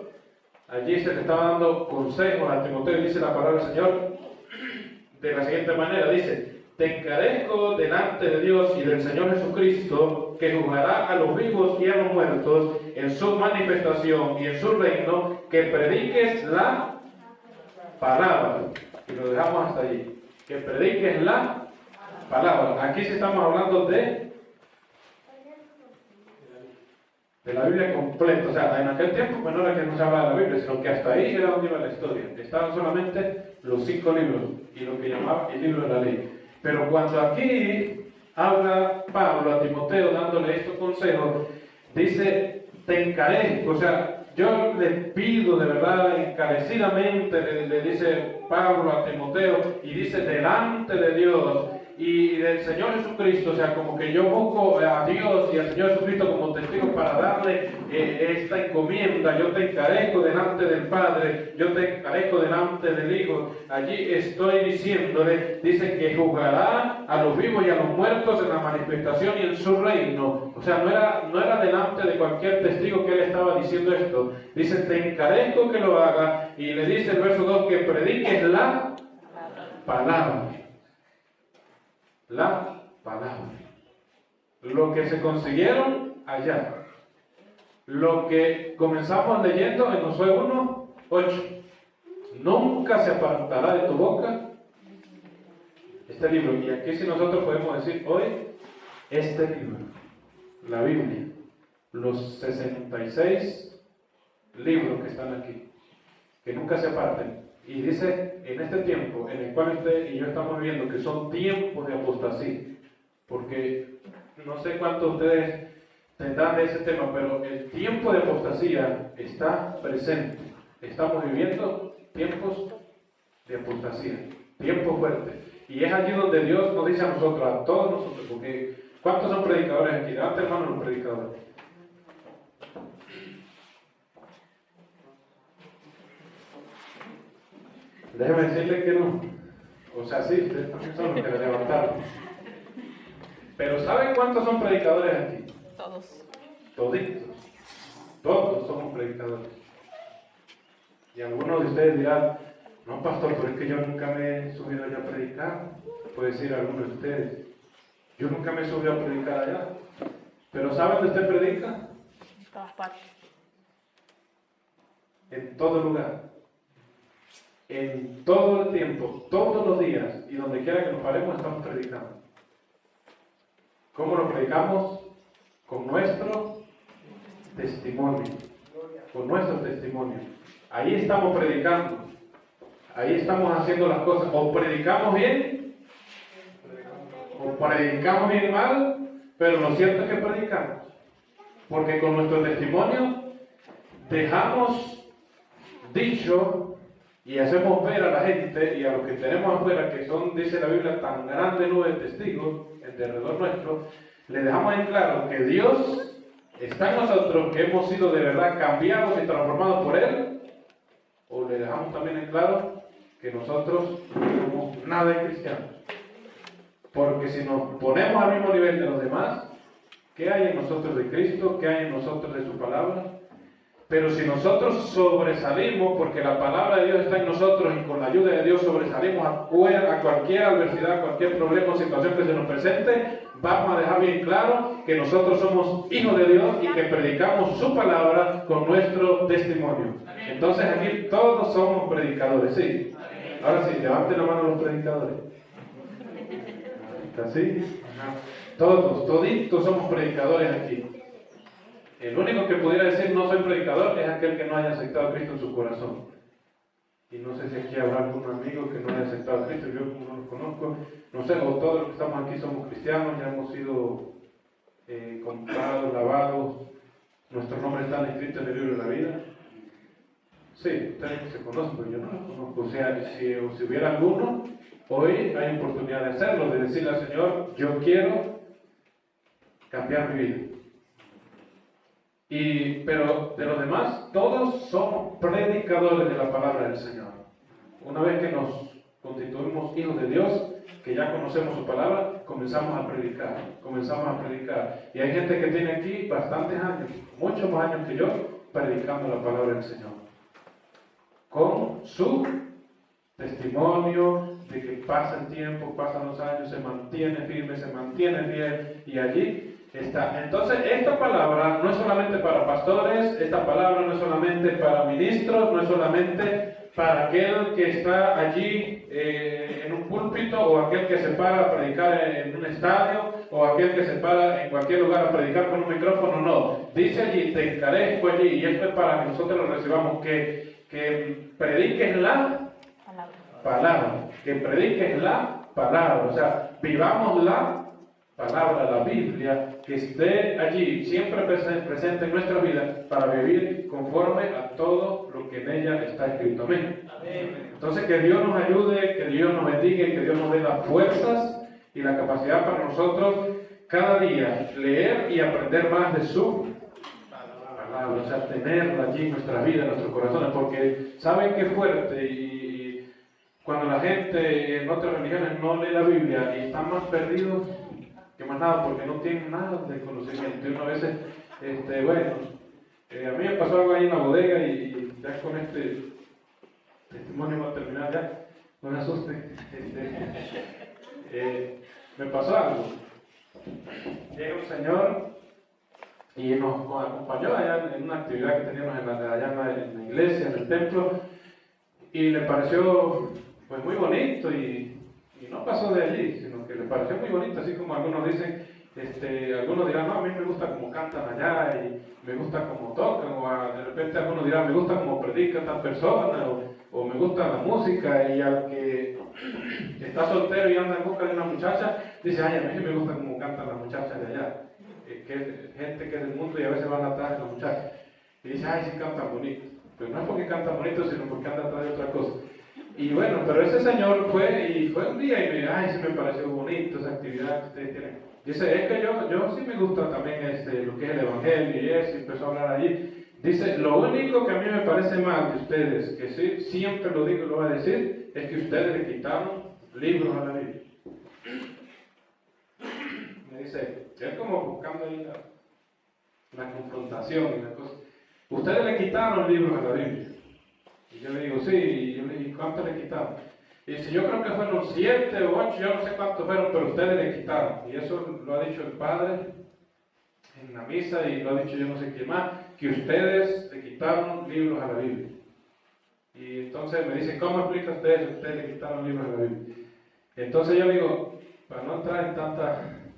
Allí se le estaba dando consejos a Timoteo y dice la palabra del Señor de la siguiente manera, dice: te encarezco delante de Dios y del Señor Jesucristo, que juzgará a los vivos y a los muertos en su manifestación y en su reino, que prediques la palabra. Y lo dejamos hasta allí. Que prediques la palabra. Aquí sí estamos hablando de la Biblia completa. O sea, en aquel tiempo pues no era que no se hablaba de la Biblia, sino que hasta ahí era donde iba la historia. Estaban solamente los 5 libros y lo que llamaba el libro de la ley. Pero cuando aquí habla Pablo a Timoteo dándole estos consejos, dice: te encarezco. O sea, yo le pido de verdad encarecidamente, le dice Pablo a Timoteo, y dice delante de Dios y del Señor Jesucristo, o sea, como que yo busco a Dios y al Señor Jesucristo como testigo para darle esta encomienda. Yo te encarezco delante del Padre, yo te encarezco delante del Hijo. Allí estoy diciéndole, dice que juzgará a los vivos y a los muertos en la manifestación y en su reino. O sea, no era delante de cualquier testigo que él estaba diciendo esto. Dice: te encarezco que lo haga, y le dice el verso 2 que prediques la palabra. La palabra. Lo que se consiguieron allá. Lo que comenzamos leyendo en Josué 1:8. Nunca se apartará de tu boca este libro. Y aquí si nosotros podemos decir hoy, este libro, la Biblia, los 66 libros que están aquí, que nunca se aparten. Y dice, en este tiempo en el cual usted y yo estamos viviendo, que son tiempos de apostasía, porque no sé cuántos ustedes tendrán de ese tema, pero el tiempo de apostasía está presente. Estamos viviendo tiempos de apostasía, tiempos fuertes. Y es allí donde Dios nos dice a nosotros, a todos nosotros, porque ¿cuántos son predicadores aquí? Levante hermano los predicadores. Déjeme decirle que no. O sea, sí, ustedes también son los que le levantaron. Pero ¿saben cuántos son predicadores aquí? Todos. Toditos. Todos somos predicadores. Y algunos de ustedes dirán, no pastor, pero es que yo nunca me he subido allá a predicar. Puede decir alguno de ustedes, yo nunca me he subido a predicar allá. Pero ¿saben dónde usted predica? En todas partes. En todo lugar. En todo el tiempo, todos los días, y donde quiera que nos paremos, estamos predicando. ¿Cómo lo predicamos? Con nuestro testimonio. Con nuestro testimonio. Ahí estamos predicando. Ahí estamos haciendo las cosas. O predicamos bien, o predicamos bien mal, pero lo cierto es que predicamos. Porque con nuestro testimonio dejamos dicho y hacemos ver a la gente y a los que tenemos afuera, que son, dice la Biblia, tan grande nube de testigos en derredor nuestro, le dejamos en claro que Dios está en nosotros, que hemos sido de verdad cambiados y transformados por Él, o le dejamos también en claro que nosotros no somos nada de cristianos. Porque si nos ponemos al mismo nivel de los demás, ¿qué hay en nosotros de Cristo? ¿Qué hay en nosotros de su palabra? Pero si nosotros sobresalimos, porque la palabra de Dios está en nosotros y con la ayuda de Dios sobresalimos a cualquier adversidad, a cualquier problema o situación que se nos presente, vamos a dejar bien claro que nosotros somos hijos de Dios y que predicamos su palabra con nuestro testimonio. Entonces aquí todos somos predicadores, ¿sí? Ahora sí, levanten la mano los predicadores. ¿Así? Todos, toditos somos predicadores aquí. El único que pudiera decir no soy predicador es aquel que no haya aceptado a Cristo en su corazón. Y no sé si aquí habrá algún amigo que no haya aceptado a Cristo, yo no lo conozco. No sé, o todos los que estamos aquí somos cristianos, ya hemos sido comprados, lavados, nuestros nombres están escritos en el libro de la vida. Sí, ustedes se conocen, pero yo no los conozco. O sea, si hubiera alguno, hoy hay oportunidad de hacerlo, de decirle al Señor, yo quiero cambiar mi vida. Pero de los demás, todos somos predicadores de la palabra del Señor. Una vez que nos constituimos hijos de Dios, que ya conocemos su palabra, comenzamos a predicar. Y hay gente que tiene aquí bastantes años, muchos más años que yo, predicando la palabra del Señor. Con su testimonio de que pasa el tiempo, pasan los años, se mantiene firme, se mantiene fiel, y allí está. Entonces, esta palabra no es solamente para pastores, esta palabra no es solamente para ministros, no es solamente para aquel que está allí en un púlpito, o aquel que se para a predicar en un estadio, o aquel que se para en cualquier lugar a predicar con un micrófono. No, dice allí, te encarezco allí, y esto es para que nosotros lo recibamos, que prediques la palabra, que prediques la palabra, o sea, vivamos la palabra, la Biblia, que esté allí siempre presente en nuestra vida para vivir conforme a todo lo que en ella está escrito. Amén. Entonces, que Dios nos ayude, que Dios nos bendiga, que Dios nos dé las fuerzas y la capacidad para nosotros cada día leer y aprender más de su palabra, o sea, tenerla allí en nuestra vida, en nuestros corazones, porque saben que es fuerte y cuando la gente en otras religiones no lee la Biblia y están más perdidos que más nada, porque no tienen nada de conocimiento. Y uno a veces, a mí me pasó algo ahí en la bodega y ya con este testimonio va a terminar ya, no me asusten. Me pasó algo. Llega un señor y nos acompañó allá en una actividad que teníamos allá en la iglesia, en el templo, y le pareció muy bonito y no pasó de allí, sino que le pareció muy bonito, así como algunos dicen Algunos dirán, no, a mí me gusta como cantan allá y me gusta como tocan, o de repente algunos dirán, me gusta como predica esta persona, o me gusta la música, y al que está soltero y anda en busca de una muchacha, dice, ay, a mí sí me gusta como cantan las muchachas de allá, que es gente que es del mundo y a veces van atrás de las muchachas, y dice, ay, sí cantan bonito, pero no es porque cantan bonito, sino porque anda atrás de otra cosa. Y bueno, pero ese señor fue un día y me dijo, ay, sí me pareció bonito esa actividad que ustedes tienen. Dice, es que yo sí me gusta también lo que es el Evangelio y eso, y empezó a hablar allí. Dice, lo único que a mí me parece mal de ustedes, que sí, siempre lo digo y lo voy a decir, es que ustedes le quitaron libros a la Biblia. Me dice, él como buscando ahí la confrontación y la cosa. Ustedes le quitaron libros a la Biblia. Y yo le digo, sí, y yo le digo, ¿cuántos le quitaron? Y dice, yo creo que fueron 7 o 8, yo no sé cuántos fueron, pero ustedes le quitaron. Y eso lo ha dicho el Padre en la misa y lo ha dicho yo no sé quién más, que ustedes le quitaron libros a la Biblia. Y entonces me dice, ¿cómo explica usted eso? Ustedes le quitaron libros a la Biblia. Entonces yo digo, para no entrar en tantos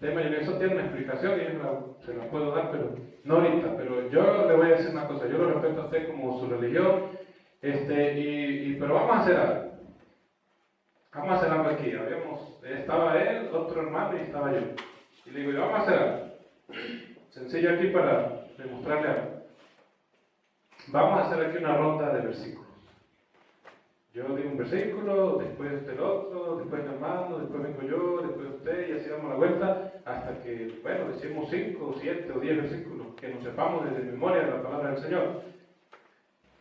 temas, yo digo, eso tiene una explicación y yo se la puedo dar, pero no ahorita. Pero yo le voy a decir una cosa, yo lo respeto a usted como su religión, pero vamos a hacer algo. Vamos a hacer algo aquí. Estaba él, otro hermano y estaba yo. Y le digo, vamos a hacer algo. Sencillo aquí para demostrarle algo. Vamos a hacer aquí una ronda de versículos. Yo digo un versículo, después usted el otro, después mi hermano, después vengo yo, después usted, y así damos la vuelta hasta que, bueno, decimos 5, 7 o 10 versículos que nos sepamos desde memoria de la palabra del Señor.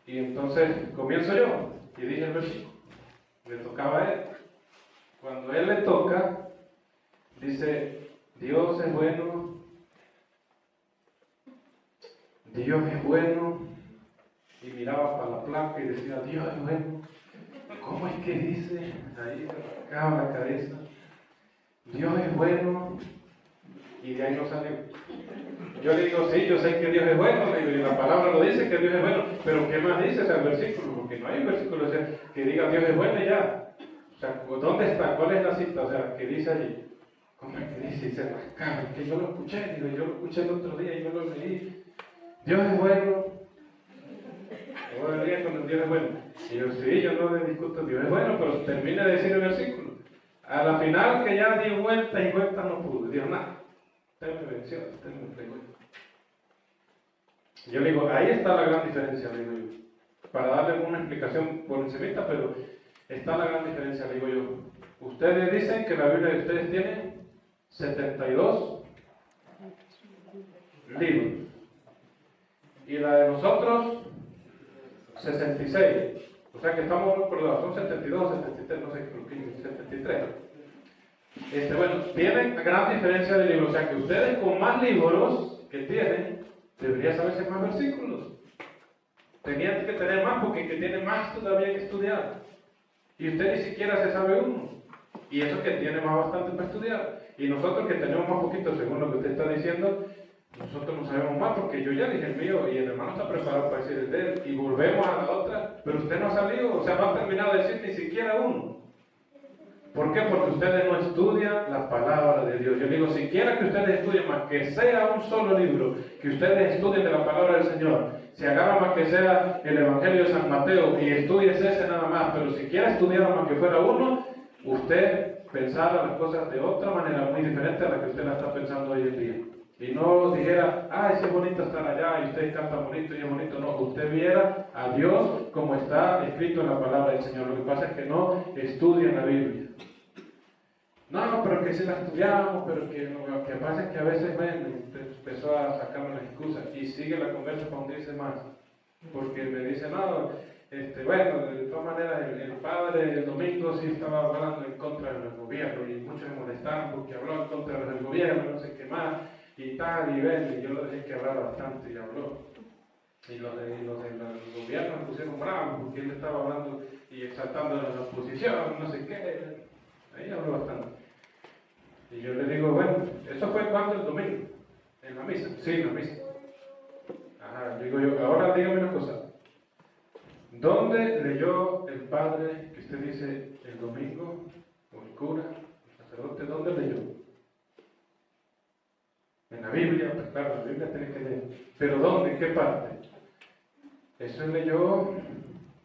Y entonces comienzo yo y dije el versículo. Le tocaba a él. Cuando él le toca, dice, Dios es bueno, Dios es bueno, y miraba para la placa y decía, Dios es bueno. ¿Cómo es que dice? Ahí me sacaba la cabeza. Dios es bueno, y de ahí no salió. Yo le digo, sí, yo sé que Dios es bueno, le digo, y la palabra lo dice que Dios es bueno, pero ¿qué más dice ese versículo? Porque no hay un versículo que diga Dios es bueno y ya. O sea, ¿dónde está? ¿Cuál es la cita? O sea, ¿qué dice allí? ¿Cómo es que dice? Y se rascaba, que yo lo escuché, digo, yo lo escuché el otro día y yo lo leí. Dios es bueno. Yo leía cuando Dios es bueno. Y yo, sí, yo no le discuto, Dios es bueno, pero termina de decir el versículo. A la final, que ya di vueltas y vueltas, no pude. Dijo, nada, usted me venció, usted me pegó. Yo le digo, ahí está la gran diferencia, le digo yo. Para darle una explicación por encimita, pero está la gran diferencia, le digo yo. Ustedes dicen que la Biblia de ustedes tiene 72 libros. Y la de nosotros, 66. O sea que estamos, perdón, son 72, 73, no sé qué, 73. Bueno, tienen gran diferencia de libros. O sea que ustedes con más libros que tienen, deberían saberse más versículos. Tenían que tener más porque el que tiene más todavía que estudiar. Y usted ni siquiera se sabe uno. Y eso que tiene más bastante para estudiar. Y nosotros que tenemos más poquito, según lo que usted está diciendo, nosotros no sabemos más porque yo ya dije el mío y el hermano está preparado para decir el de él. Y volvemos a la otra, pero usted no ha salido, o sea, no ha terminado de decir ni siquiera uno. ¿Por qué? Porque ustedes no estudian la palabra de Dios. Yo digo, siquiera que ustedes estudien más, que sea un solo libro, que ustedes estudien de la palabra del Señor, si agarra más que sea el Evangelio de San Mateo y estudies ese nada más, pero siquiera estudiara más que fuera uno, usted pensara las cosas de otra manera muy diferente a la que usted la está pensando hoy en día. Y no dijera, es bonito estar allá y usted canta bonito y es bonito. No, usted viera a Dios como está escrito en la palabra del Señor. Lo que pasa es que no estudian la Biblia. No, pero que si la estudiamos, pero que lo que pasa es que a veces, empezó a sacarme las excusas y sigue la conversa para hundirse más. Porque me dice, no, bueno, de todas maneras el padre el domingo sí estaba hablando en contra del gobierno y muchos me molestaron porque habló en contra del gobierno, no sé qué más. Y tal, y ven, y yo lo dejé que hablara bastante y habló. Y los del gobierno me pusieron bravos porque él estaba hablando y exaltando la oposición, no sé qué. Ahí habló bastante. Y yo le digo, bueno, ¿eso fue cuando? El domingo. ¿En la misa? Sí, en la misa. Ajá, digo yo, ahora dígame una cosa. ¿Dónde leyó el padre que usted dice el domingo, o el cura, el sacerdote, dónde leyó? En la Biblia, pues claro, la Biblia tiene que leer. ¿Pero dónde? ¿En qué parte? Eso leyó,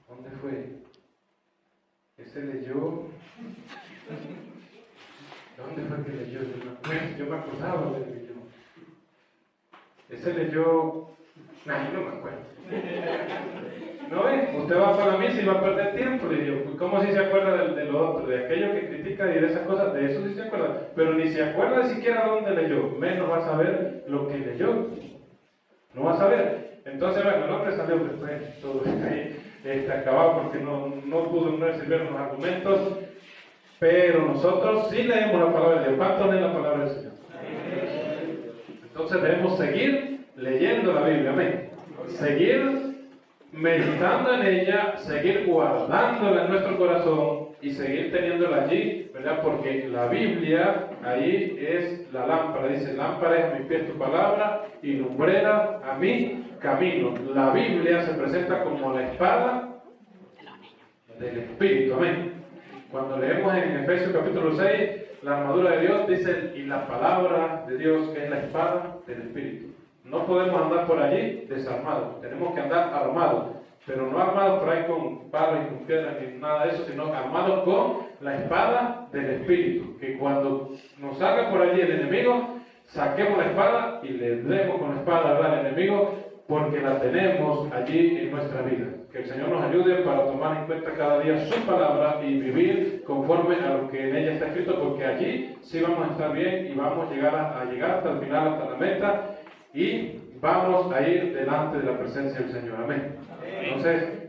¿dónde fue? Ese leyó, ¿dónde fue que leyó? Yo me acordaba de que leyó. Ese leyó, yo no me acuerdo. ¿No ves? Usted va para la misa y va a perder tiempo, le digo. ¿Cómo si se acuerda de lo otro? De aquello que critica y de esas cosas, de eso sí se acuerda. Pero ni se acuerda siquiera dónde leyó, menos va a saber lo que leyó. No va a saber. Entonces, bueno, el hombre salió después, todo ahí acabado porque no pudo recibir los argumentos. Pero nosotros sí leemos la palabra de Dios. ¿Cuántos leen la palabra del Señor? Entonces debemos seguir leyendo la Biblia, amén. Seguir meditando en ella, seguir guardándola en nuestro corazón y seguir teniéndola allí, ¿verdad? Porque la Biblia ahí es la lámpara, dice, lámpara es a mis pies tu palabra y lumbrera a mi camino. La Biblia se presenta como la espada del Espíritu, amén. Cuando leemos en Efesios capítulo 6, la armadura de Dios dice, y la palabra de Dios es la espada del Espíritu. No podemos andar por allí desarmados, tenemos que andar armados, pero no armados por ahí con palos y con piedras ni nada de eso, sino armados con la espada del Espíritu, que cuando nos salga por allí el enemigo, saquemos la espada y le demos con la espada, ¿verdad?, al enemigo, porque la tenemos allí en nuestra vida. Que el Señor nos ayude para tomar en cuenta cada día su palabra y vivir conforme a lo que en ella está escrito, porque allí sí vamos a estar bien y vamos a llegar hasta el final, hasta la meta, y vamos a ir delante de la presencia del Señor. Amén. Entonces,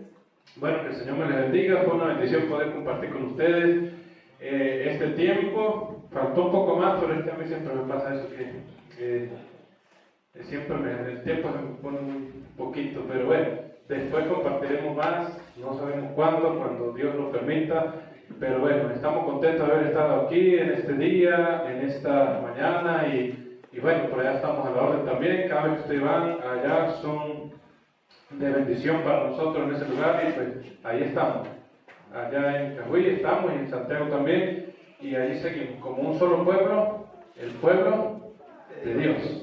bueno, que el Señor me les bendiga. Fue una bendición poder compartir con ustedes este tiempo. Faltó un poco más, pero es que a mí siempre me pasa eso, que siempre el tiempo se me pone muy poquito, pero bueno, después compartiremos más, no sabemos cuándo, cuando Dios lo permita, pero bueno, estamos contentos de haber estado aquí en este día, en esta mañana, y bueno, por allá estamos a la orden también. Cada vez que ustedes van allá son de bendición para nosotros en ese lugar, y pues ahí estamos. Allá en Cahuí estamos y en Santiago también, y allí seguimos como un solo pueblo, el pueblo de Dios.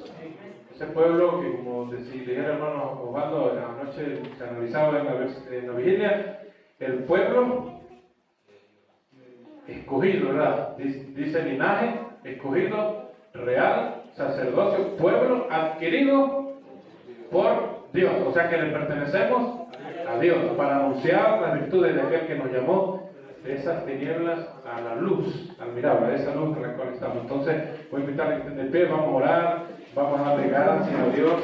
Ese pueblo que, como dijera el hermano Osvaldo, anoche se analizaba en la vigilia, el pueblo escogido, ¿verdad? Dice linaje, escogido, real, sacerdocio, pueblo adquirido por Dios. O sea que le pertenecemos a Dios para anunciar las virtudes de aquel que nos llamó de esas tinieblas a la luz admirable, a esa luz con la cual estamos. Entonces, voy a invitarle a que estén de pie, vamos a orar, vamos a darle gracias a Dios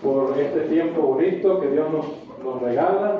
por este tiempo bonito que Dios nos regala.